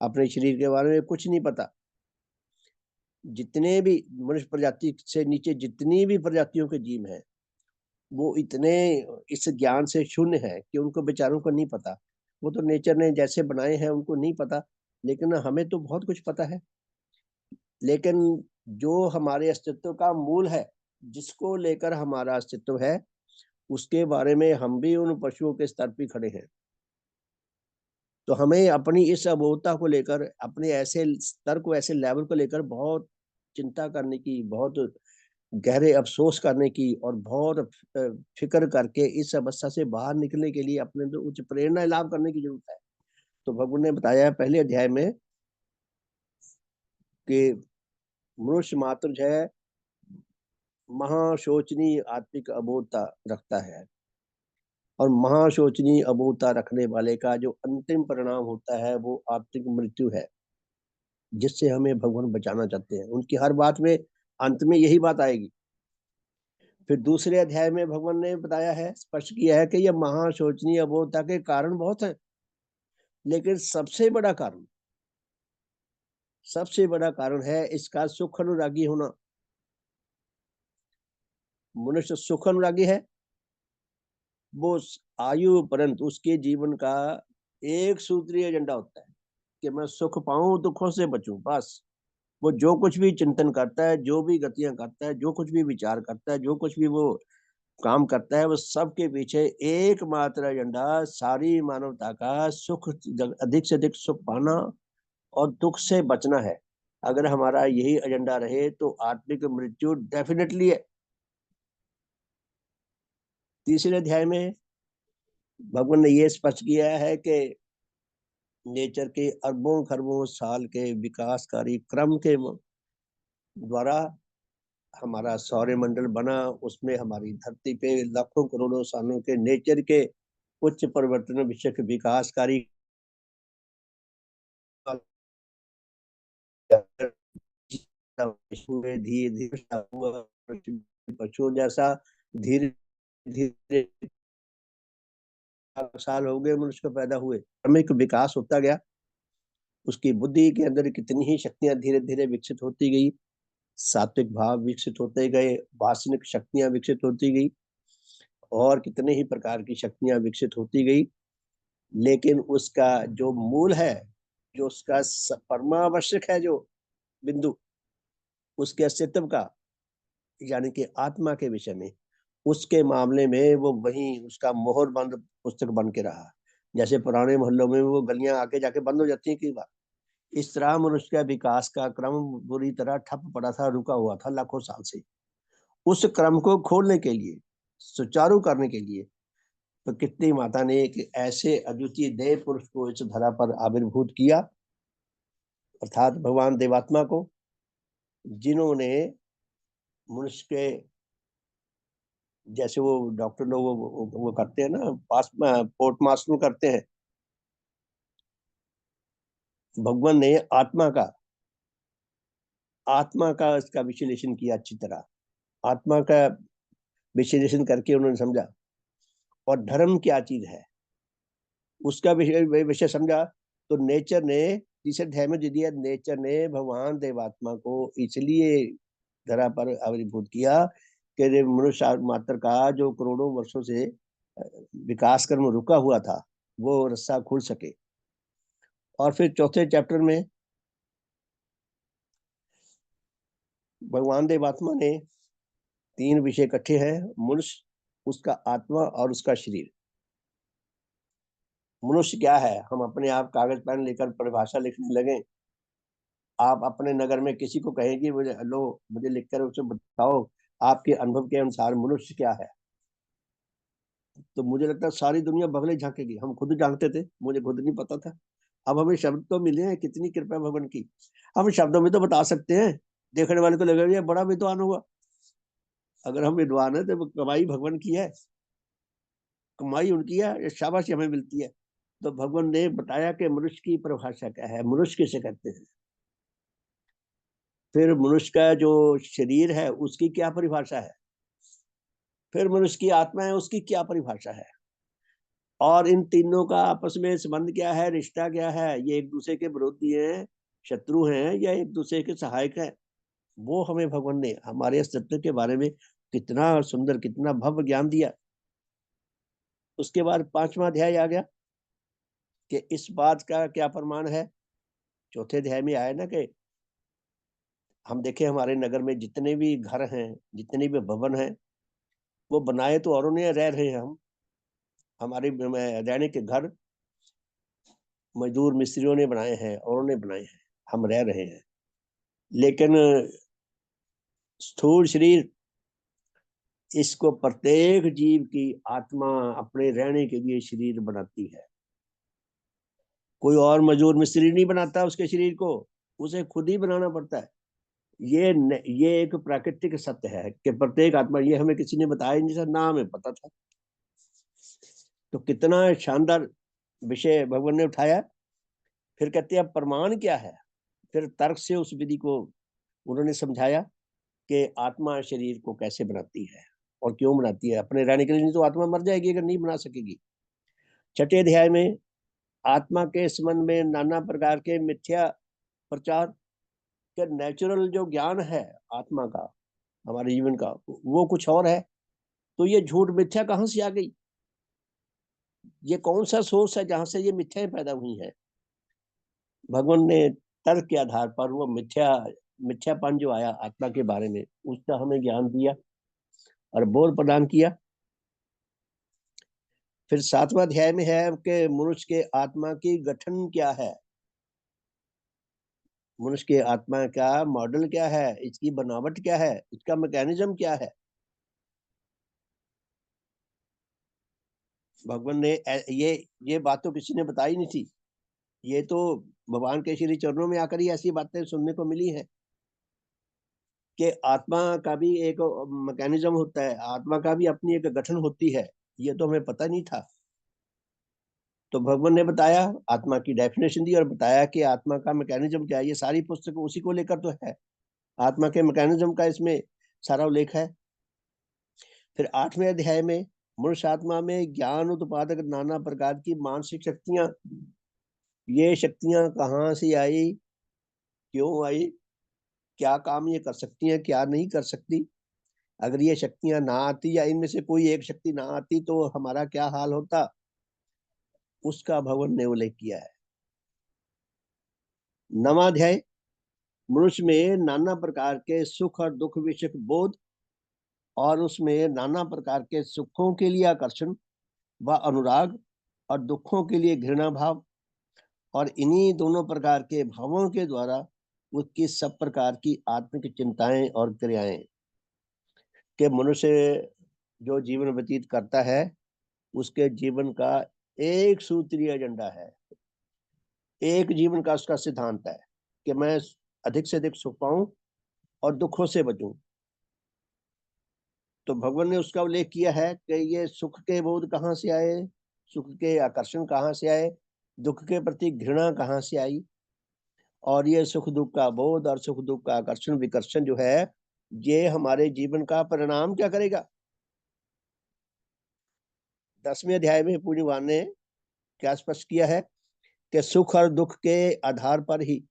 अपने शरीर के बारे में कुछ नहीं पता। जितने भी मनुष्य प्रजाति से नीचे जितनी भी प्रजातियों के जीव हैं, वो इतने इस ज्ञान से शून्य है कि उनको बेचारों को नहीं पता। वो तो नेचर ने जैसे बनाए हैं उनको नहीं पता, लेकिन हमें तो बहुत कुछ पता है। लेकिन जो हमारे अस्तित्व का मूल है, जिसको लेकर हमारा अस्तित्व है, उसके बारे में हम भी उन पशुओं के स्तर पर खड़े हैं। तो हमें अपनी इस अबोधता को लेकर, अपने ऐसे स्तर को, ऐसे लेवल को लेकर बहुत चिंता करने की, बहुत गहरे अफसोस करने की, और बहुत फिक्र करके इस अवस्था से बाहर निकलने के लिए अपने अंदर उच्च प्रेरणा लाभ करने की जरूरत है। तो भगवान ने बताया है पहले अध्याय में कि मनुष्य मात्र जो है महाशोचनीय आत्मिक अबोधता रखता है, और महाशोचनीय अबोधता रखने वाले का जो अंतिम परिणाम होता है वो आत्मिक मृत्यु है, जिससे हमें भगवान बचाना चाहते हैं। उनकी हर बात में अंत में यही बात आएगी। फिर दूसरे अध्याय में भगवान ने बताया है, स्पष्ट किया है कि यह महाशोचनीय अबोधता के कारण बहुत है। लेकिन सबसे बड़ा कारण है इसका सुख अनुरागी होना। मनुष्य सुख अनुरागी है, वो आयु परंत उसके जीवन का एक सूत्रीय एजेंडा होता है कि मैं सुख पाऊं, दुखों से बचूं, बस। वो जो कुछ भी चिंतन करता है, जो भी गतियां करता है, जो कुछ भी विचार करता है, जो कुछ भी वो काम करता है, वो सबके पीछे एकमात्र एजेंडा सारी मानवता का सुख, अधिक से अधिक सुख पाना और दुख से बचना है। अगर हमारा यही एजेंडा रहे तो आत्मिक मृत्यु डेफिनेटली है। तीसरे अध्याय में भगवान ने यह स्पष्ट किया है कि नेचर के अरबों खरबों साल के विकासकारी क्रम के द्वारा हमारा सौरमंडल बना, उसमें हमारी धरती पे लाखों करोड़ों सालों के नेचर के उच्च परिवर्तन विषयक विकासकारी धीरे धीरे पशुओं जैसा धीरे धीरे साल हो गए मनुष्य को पैदा हुए, क्रमिक विकास होता गया। उसकी बुद्धि के अंदर कितनी ही शक्तियां धीरे धीरे विकसित होती गई, सात्विक भाव विकसित होते गए, वासनिक शक्तियां विकसित होती गई, और कितने ही प्रकार की शक्तियां विकसित होती गई। लेकिन उसका जो मूल है, जो उसका परमावश्यक है, जो बिंदु उसके अस्तित्व का, यानी कि आत्मा के विषय में, उसके मामले में वो वही उसका मोहर बंद पुस्तक बन के रहा। जैसे पुराने मोहल्लों में वो गलियां आके जाके बंद हो जाती हैं कई बार, इस तरह मनुष्य का विकास का क्रम बुरी तरह ठप पड़ा था, रुका हुआ था लाखों साल से। उस क्रम को खोलने के लिए, सुचारू करने के लिए प्रकृति माता ने एक ऐसे अद्वितीय देव पुरुष को इस धरा पर आविर्भूत किया, अर्थात भगवान देवात्मा को, जिन्होंने मनुष्य के, जैसे वो डॉक्टर लोग वो करते हैं ना, पास पोर्ट मास्टर करते हैं, भगवान ने आत्मा का इसका विश्लेषण किया अच्छी तरह। आत्मा का विश्लेषण करके उन्होंने समझा, और धर्म क्या चीज है उसका विषय समझा। तो नेचर ने, तीसरे अध्याय में जो दिया, नेचर ने भगवान देवात्मा को इसलिए धरा पर आविर्भूत किया कि मनुष्य मात्र का जो करोड़ों वर्षों से विकास कर्म रुका हुआ था, वो रस्सा खुल सके। और फिर चौथे चैप्टर में भगवान देवात्मा ने तीन विषय इकट्ठे हैं, मनुष्य, उसका आत्मा और उसका शरीर। मनुष्य क्या है, हम अपने आप कागज पेन लेकर परिभाषा लिखने लगे। आप अपने नगर में किसी को कहेंगे मुझे लिखकर उसे बताओ आपके अनुभव के अनुसार मनुष्य क्या है, तो मुझे लगता है सारी दुनिया बगले झांकेगी। हम खुद जानते थे, मुझे खुद नहीं पता था। अब हमें शब्द तो मिले हैं, कितनी कृपा भगवान की, हम शब्दों में तो बता सकते हैं। देखने वाले को लगेगा ये बड़ा विद्वान हुआ। अगर हम विद्वान है तो कमाई भगवान की है, कमाई उनकी है, शाबाशी हमें मिलती है। तो भगवान ने बताया कि मनुष्य की परिभाषा क्या है, मनुष्य किसे कहते हैं। फिर मनुष्य का जो शरीर है उसकी क्या परिभाषा है, फिर मनुष्य की आत्मा है उसकी क्या परिभाषा है, और इन तीनों का आपस में संबंध क्या है, रिश्ता क्या है, ये एक दूसरे के विरोधी हैं, शत्रु हैं, या एक दूसरे के सहायक हैं। वो हमें भगवान ने हमारे अस्तित्व के बारे में कितना सुंदर, कितना भव्य ज्ञान दिया। उसके बाद पांचवा अध्याय आ गया कि इस बात का क्या प्रमाण है। चौथे अध्याय में आया ना कि हम देखें हमारे नगर में जितने भी घर हैं, जितने भी भवन हैं, वो बनाए तो औरों ने, रह रहे हैं हम। हमारे रहने के घर मजदूर मिस्त्रियों ने बनाए हैं, औरों ने बनाए हैं, हम रह रहे हैं। लेकिन स्थूल शरीर, इसको प्रत्येक जीव की आत्मा अपने रहने के लिए शरीर बनाती है। कोई और मजदूर मिस्त्री नहीं बनाता उसके शरीर को, उसे खुद ही बनाना पड़ता है। ये एक प्राकृतिक सत्य है कि प्रत्येक आत्मा, ये हमें किसी ने बताया नहीं था, ना हमें पता था। तो कितना शानदार विषय भगवान ने उठाया। फिर कहते हैं प्रमाण क्या है, फिर तर्क से उस विधि को उन्होंने समझाया कि आत्मा शरीर को कैसे बनाती है और क्यों बनाती है। अपने रहने के लिए, नहीं तो आत्मा मर जाएगी अगर नहीं बना सकेगी। छठे अध्याय में आत्मा के संबंध में नाना प्रकार के मिथ्या प्रचार, के नेचुरल जो ज्ञान है आत्मा का, हमारे जीवन का, वो कुछ और है। तो ये झूठ मिथ्या कहाँ से आ गई? ये कौन सा सोर्स है जहां से ये मिथ्याएं पैदा हुई हैं? भगवान ने तर्क के आधार पर वो मिथ्यापन जो आया आत्मा के बारे में, उसका हमें ज्ञान दिया और बोध प्रदान किया। फिर 7वां अध्याय में है कि मनुष्य के आत्मा की गठन क्या है, मनुष्य के आत्मा का मॉडल क्या है, इसकी बनावट क्या है, इसका मैकेनिज्म क्या है। भगवान ने ये बात तो किसी ने बताई नहीं थी, ये तो भगवान के श्री चरणों में आकर ही ऐसी बातें सुनने को मिली हैं कि आत्मा का भी एक मैकेनिज्म होता है, आत्मा का भी अपनी एक गठन होती है। ये तो हमें पता नहीं था। तो भगवान ने बताया, आत्मा की डेफिनेशन दी और बताया कि आत्मा का मैकेनिज्म क्या है। ये सारी पुस्तक उसी को लेकर तो है, आत्मा के मैकेनिज्म का इसमें सारा उल्लेख है। फिर 8वें अध्याय में मनुष्य आत्मा में ज्ञान उत्पादक नाना प्रकार की मानसिक शक्तियां, ये शक्तियां कहाँ से आई, क्यों आई, क्या काम ये कर सकती हैं, क्या नहीं कर सकती। अगर ये शक्तियां ना आती या इनमें से कोई एक शक्ति ना आती तो हमारा क्या हाल होता, उसका भगवान ने उल्लेख किया है। 9वां अध्याय मनुष्य में नाना प्रकार के सुख और दुख विषयक बोध, और उसमें नाना प्रकार के सुखों के लिए आकर्षण व अनुराग और दुखों के लिए घृणा भाव, और इन्हीं दोनों प्रकार के भावों के द्वारा उसकी सब प्रकार की आत्मिक चिंताएं और क्रियाएं, के मनुष्य जो जीवन व्यतीत करता है उसके जीवन का एक सूत्रीय एजेंडा है, एक जीवन का उसका सिद्धांत है कि मैं अधिक से अधिक सुख पाऊं और दुखों से बचूं। तो भगवान ने उसका उल्लेख किया है कि ये सुख के बोध कहाँ से आए, सुख के आकर्षण कहाँ से आए, दुख के प्रति घृणा कहाँ से आई, और ये सुख दुख का बोध और सुख दुख का आकर्षण विकर्षण जो है, ये हमारे जीवन का परिणाम क्या करेगा। 10वें अध्याय में पूज्य भगवान ने क्या स्पष्ट किया है कि सुख और दुख के आधार पर ही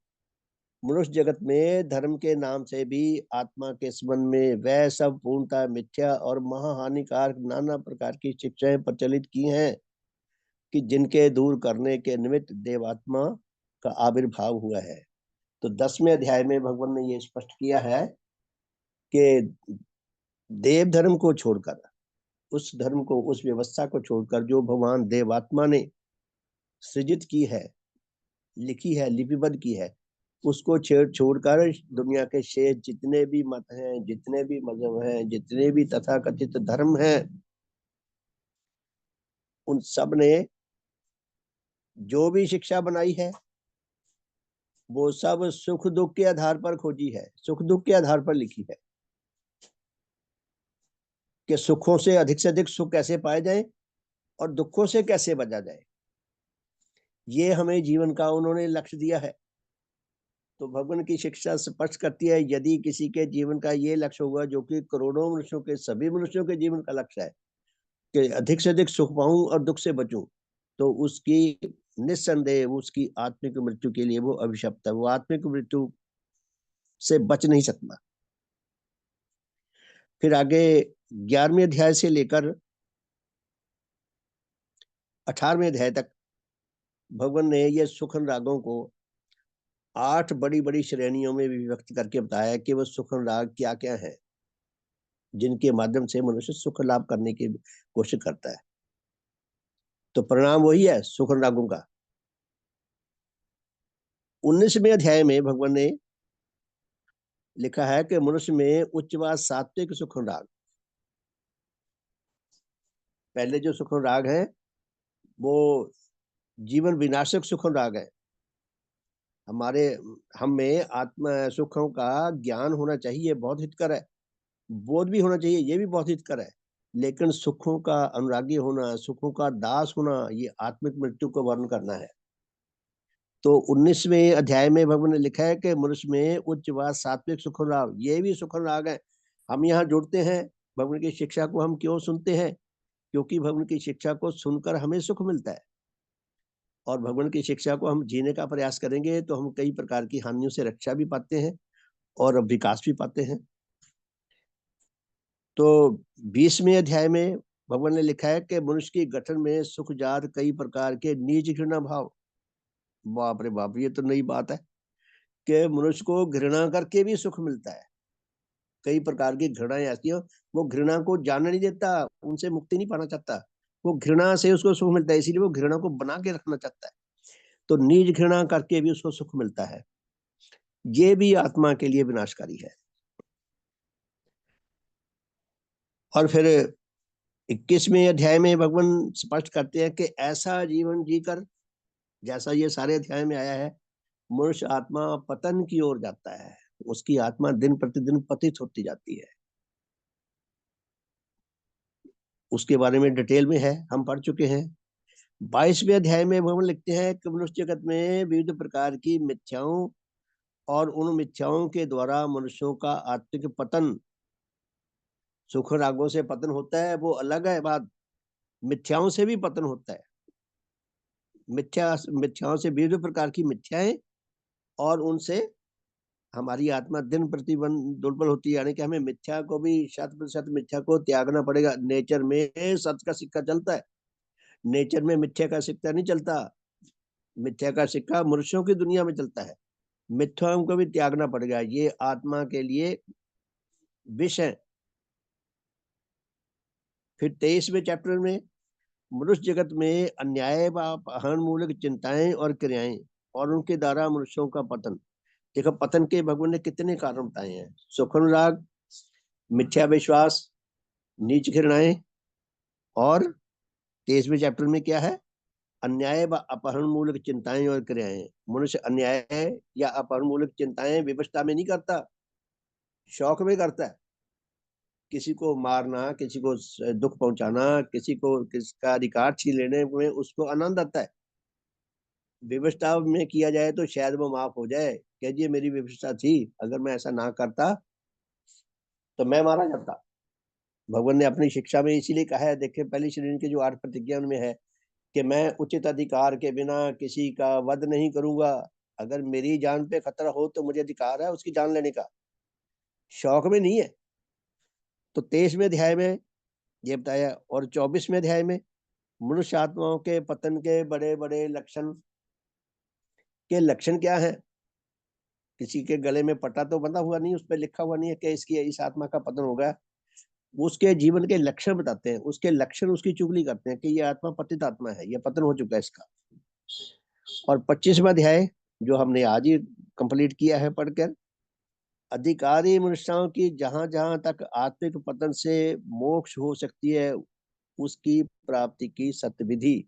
मनुष्य जगत में धर्म के नाम से भी आत्मा के संबंध में वह सब पूर्णतः मिथ्या और महाहानिकारक नाना प्रकार की शिक्षाएं प्रचलित की हैं कि जिनके दूर करने के निमित्त देवात्मा का आविर्भाव हुआ है। तो 10वें अध्याय में भगवान ने ये स्पष्ट किया है कि देव धर्म को छोड़कर, उस धर्म को, उस व्यवस्था को छोड़कर जो भगवान देवात्मा ने सृजित की है, लिखी है, लिपिबद्ध की है, उसको छोड़कर दुनिया के शेष जितने भी मत हैं, जितने भी मजहब हैं, जितने भी तथाकथित धर्म हैं, उन सब ने जो भी शिक्षा बनाई है वो सब सुख दुख के आधार पर खोजी है, सुख दुख के आधार पर लिखी है कि सुखों से अधिक सुख कैसे पाए जाए और दुखों से कैसे बचा जाए। ये हमें जीवन का उन्होंने लक्ष्य दिया है। तो भगवान की शिक्षा स्पष्ट करती है, यदि किसी के जीवन का ये लक्ष्य होगा, जो कि करोड़ों मनुष्यों के, सभी मनुष्यों के जीवन का लक्ष्य है कि अधिक से अधिक सुख पाऊं और दुख से बचूं, तो उसकी निस्संदेह उसकी आत्मिक मृत्यु के लिए वो अभिशप्त है, वो आत्मिक मृत्यु से बच नहीं सकता। फिर आगे 11वें अध्याय से लेकर 18वें अध्याय तक भगवान ने ये सुखन रागों को 8 बड़ी बड़ी श्रेणियों में विभक्त करके बताया कि वो सुखन राग क्या क्या है, जिनके माध्यम से मनुष्य सुख लाभ करने की कोशिश करता है। तो परिणाम वही है सुखन रागों का। 19वें अध्याय में भगवान ने लिखा है कि मनुष्य में उच्च व सात्विक सुखन राग, पहले जो सुखन राग है वो जीवन विनाशक सुखन राग है। हमारे हमें आत्मा सुखों का ज्ञान होना चाहिए, बहुत हितकर है, बोध भी होना चाहिए, ये भी बहुत हितकर है, लेकिन सुखों का अनुरागी होना, सुखों का दास होना, ये आत्मिक मृत्यु को वर्ण करना है। तो 19वें अध्याय में भगवान ने लिखा है कि मनुष्य में उच्च व सात्विक सुखन राग, ये भी सुखन राग है। हम यहाँ जुड़ते हैं, भगवान की शिक्षा को हम क्यों सुनते हैं, क्योंकि भगवान की शिक्षा को सुनकर हमें सुख मिलता है। और भगवान की शिक्षा को हम जीने का प्रयास करेंगे तो हम कई प्रकार की हानियों से रक्षा भी पाते हैं और विकास भी पाते हैं। तो 20वें अध्याय में भगवान ने लिखा है कि मनुष्य के गठन में सुख जात कई प्रकार के नीच घृणा भाव। बाप रे बाप, ये तो नई बात है कि मनुष्य को घृणा करके भी सुख मिलता है। कई प्रकार की घृणाएं ऐसी हैं, वो घृणा को जानने नहीं देता, उनसे मुक्ति नहीं पाना चाहता, वो घृणा से उसको सुख मिलता है, इसीलिए वो घृणा को बना के रखना चाहता है। तो नीच घृणा करके भी उसको सुख मिलता है, ये भी आत्मा के लिए विनाशकारी है। और फिर 21वें अध्याय में भगवान स्पष्ट करते हैं कि ऐसा जीवन जीकर, जैसा ये सारे अध्याय में आया है, मनुष्य आत्मा पतन की ओर जाता है, उसकी आत्मा दिन प्रतिदिन पतित होती जाती है। उसके बारे में डिटेल में है, हम पढ़ चुके हैं। 22वें अध्याय में भगवान लिखते हैं कि मनुष्य जगत में विविध प्रकार की मिथ्याओं और उन मिथ्याओं के द्वारा मनुष्यों का आत्मिक पतन, सुख रागों से पतन होता है, वो अलग है बात, मिथ्याओं से भी पतन होता है। मिथ्याओं से विविध प्रकार की मिथ्याएं, और उनसे हमारी आत्मा दिन प्रतिदिन दुर्बल होती है। यानी कि हमें मिथ्या को भी, 100% मिथ्या को त्यागना पड़ेगा। नेचर में सत्य का सिक्का चलता है, नेचर में मिथ्या का सिक्का नहीं चलता। मिथ्या का सिक्का मनुष्यों की दुनिया में चलता है, मिथ्याओं को भी त्यागना पड़ेगा, ये आत्मा के लिए विष है। फिर 23वें चैप्टर में मनुष्य जगत में अन्याय व अपहरण मूलक चिंताएं और क्रियाएं और उनके द्वारा मनुष्यों का पतन। देखो, पतन के भगवान ने कितने कारण बताए हैं। सुख अनुराग, मिथ्या विश्वास, नीच घृणाएं, और 23वें चैप्टर में क्या है, अन्याय व अपहरण मूलक चिंताएं और क्रियाएं। मनुष्य अन्याय या अपहरण मूलक चिंताएं विवशता में नहीं करता, शौक में करता है। किसी को मारना, किसी को दुख पहुंचाना, किसी को किसका अधिकार छीन लेने में उसको आनंद आता है। विवशता में किया जाए तो शायद वो माफ हो जाए, कह जी मेरी विवशता थी, अगर मैं ऐसा ना करता तो मैं मारा जाता। भगवान ने अपनी शिक्षा में इसीलिए कहा है, देखिए पहली श्रेणी की जो 8 प्रतिज्ञा में है कि मैं उचित अधिकार के बिना किसी का वध नहीं करूंगा। अगर मेरी जान पे खतरा हो तो मुझे अधिकार है उसकी जान लेने का, शौक में नहीं है। तो 23वें अध्याय में ये बताया। और 24वें अध्याय में मनुष्य आत्माओं के पतन के बड़े बड़े लक्षण, के लक्षण क्या है। किसी के गले में पट्टा तो बंधा हुआ नहीं, उस पर लिखा हुआ नहीं है कि इसकी इस आत्मा का पतन होगा। उसके जीवन के लक्षण बताते हैं, उसके लक्षण उसकी चुगली करते हैं कि ये आत्मा पतित आत्मा है, ये पतन हो चुका है इसका। और 25वां अध्याय जो हमने आज ही कंप्लीट किया है पढ़कर, अधिकारी मनुष्यों की जहां जहां तक आत्मिक पतन से मोक्ष हो सकती है उसकी प्राप्ति की सत्य विधि।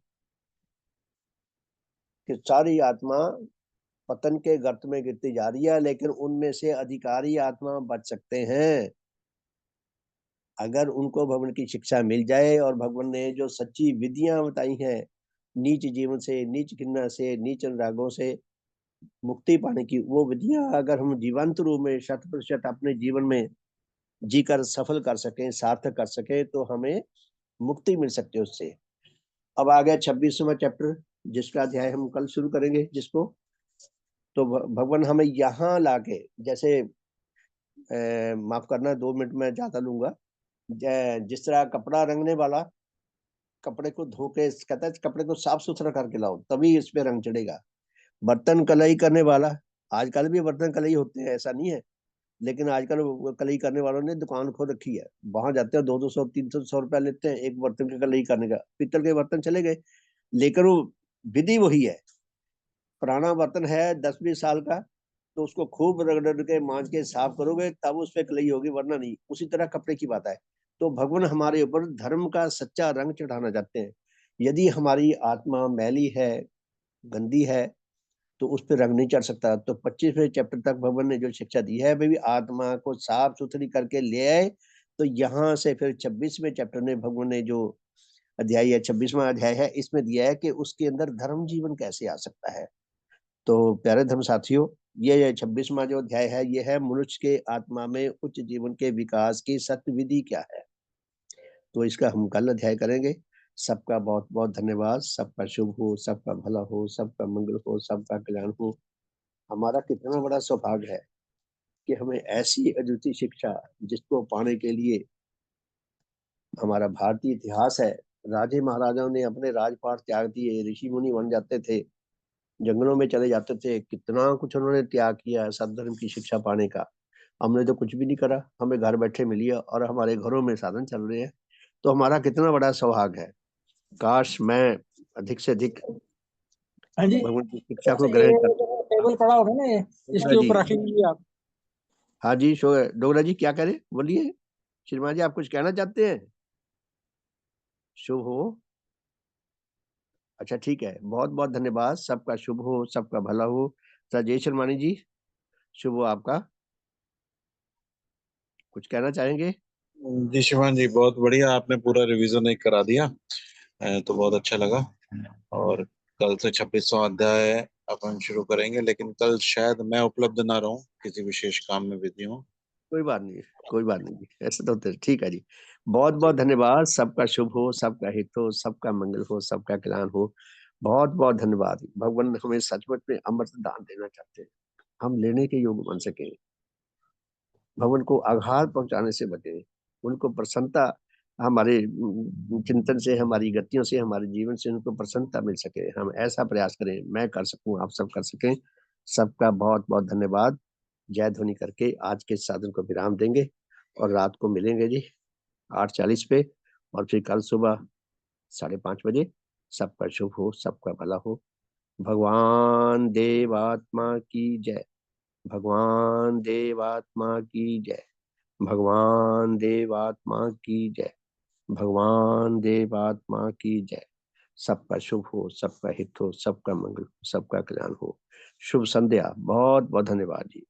कि सारी आत्मा पतन के गर्त में गिरती जा रही है, लेकिन उनमें से अधिकारी आत्मा बच सकते हैं अगर उनको भगवान की शिक्षा मिल जाए। और भगवान ने जो सच्ची विधियां बताई हैं, नीच जीवन से, नीच घृणा से, नीच अनुरागों से मुक्ति पाने की, वो विधियां अगर हम जीवंत रूप में 100% अपने जीवन में जीकर सफल कर सकें, सार्थक कर सकें, तो हमें मुक्ति मिल सकती है उससे। अब आ गया 26वां चैप्टर, जिसका अध्याय हम कल शुरू करेंगे जिसको। तो भगवान हमें यहाँ लाके, जैसे माफ करना 2 मिनट में ज्यादा लूंगा। जिस तरह कपड़ा रंगने वाला कपड़े को धो के कहता है कपड़े को साफ सुथरा करके लाओ तभी इस पे रंग चढ़ेगा। बर्तन कलई करने वाला, आजकल भी बर्तन कलई होते हैं ऐसा नहीं है, लेकिन आजकल कलई करने वालों ने दुकान खोल रखी है, वहां जाते हैं 200-200-300 रुपया लेते हैं एक बर्तन के कलई करने का। पीतल के बर्तन चले गए, लेकिन वो विधि वही है। पुराना बर्तन है 10-20 साल का, तो उसको खूब रगड़ के मांज के साफ करोगे तब उस पर कलई होगी, वरना नहीं। उसी तरह कपड़े की बात है। तो भगवान हमारे ऊपर धर्म का सच्चा रंग चढ़ाना चाहते हैं। यदि हमारी आत्मा मैली है, गंदी है, तो उस पर रंग नहीं चढ़ सकता। तो 25वें चैप्टर तक भगवान ने जो शिक्षा दी है, भाई आत्मा को साफ सुथरी करके ले आए। तो यहाँ से फिर 26वें चैप्टर में भगवान ने जो अध्याय है, 26वां अध्याय है, इसमें दिया है कि उसके अंदर धर्म जीवन कैसे आ सकता है। तो प्यारे धर्म साथियों, ये 26वां जो अध्याय है, ये है मनुष्य के आत्मा में उच्च जीवन के विकास की सत्य विधि क्या है। तो इसका हम कल अध्याय करेंगे। सबका बहुत बहुत धन्यवाद। सबका शुभ हो, सबका भला हो, सबका मंगल हो, सबका कल्याण हो। हमारा कितना बड़ा सौभाग्य है कि हमें ऐसी अद्वितीय शिक्षा, जिसको पाने के लिए हमारा भारतीय इतिहास है, राजे महाराजाओं ने अपने राजपाट त्याग दिए, ऋषि मुनि बन जाते थे, जंगलों में चले जाते थे, कितना कुछ उन्होंने त्याग किया सद्धर्म की शिक्षा पाने का। हमने तो कुछ भी नहीं करा, हमें घर बैठे मिली है और हमारे घरों में साधन चल रहे हैं। तो हमारा कितना बड़ा सौभाग्य है। काश मैं अधिक से अधिक हाँ जी। भगवान की शिक्षा को अच्छा, ग्रहण ये करता। टेबल पड़ा होगा ना, ये डोगरा इसके जी, ऊपर रखेंगे आप। हाँ जी, डोगरा जी क्या करें, बोलिए। श्रीमान जी, आप कुछ कहना चाहते हैं? शुभ हो। अच्छा ठीक है, बहुत बहुत धन्यवाद। सबका शुभ हो, सबका भला हो। राजेश शर्मानी जी, शुभ हो आपका, कुछ कहना चाहेंगे? जी शिवान जी, बहुत बढ़िया, आपने पूरा रिवीजन एक करा दिया। तो बहुत अच्छा लगा। और कल से 26वां अध्याय अपन शुरू करेंगे, लेकिन कल शायद मैं उपलब्ध ना रहूं, किसी विशेष काम में बिजी हूँ। कोई बात नहीं, कोई बात नहीं जी, ऐसे तो होते हैं। ठीक है जी, बहुत जी। बहुत धन्यवाद। सबका शुभ हो, सबका हित हो, सबका मंगल हो, सबका कल्याण हो। बहुत बहुत धन्यवाद। भगवान हमें सचमुच में अमृत दान देना चाहते हैं, हम लेने के योग्य बन सके, भगवान को आघात पहुंचाने से बचे, उनको प्रसन्नता, हमारे चिंतन से, हमारी गतियों से, हमारे जीवन से उनको प्रसन्नता मिल सके। हम ऐसा प्रयास करें, मैं कर सकूं, आप सब कर सकें। सबका बहुत बहुत धन्यवाद। जय ध्वनि करके आज के साधन को विराम देंगे और रात को मिलेंगे जी 8:40 पे, और फिर कल सुबह 5:30 बजे। सबका शुभ हो, सबका भला हो। भगवान देवात्मा की जय। भगवान देवात्मा की जय। भगवान देवात्मा की जय। भगवान देवात्मा की जय। सबका शुभ हो, सबका हित हो, सबका मंगल हो, सबका कल्याण हो। शुभ संध्या। बहुत बहुत धन्यवाद जी।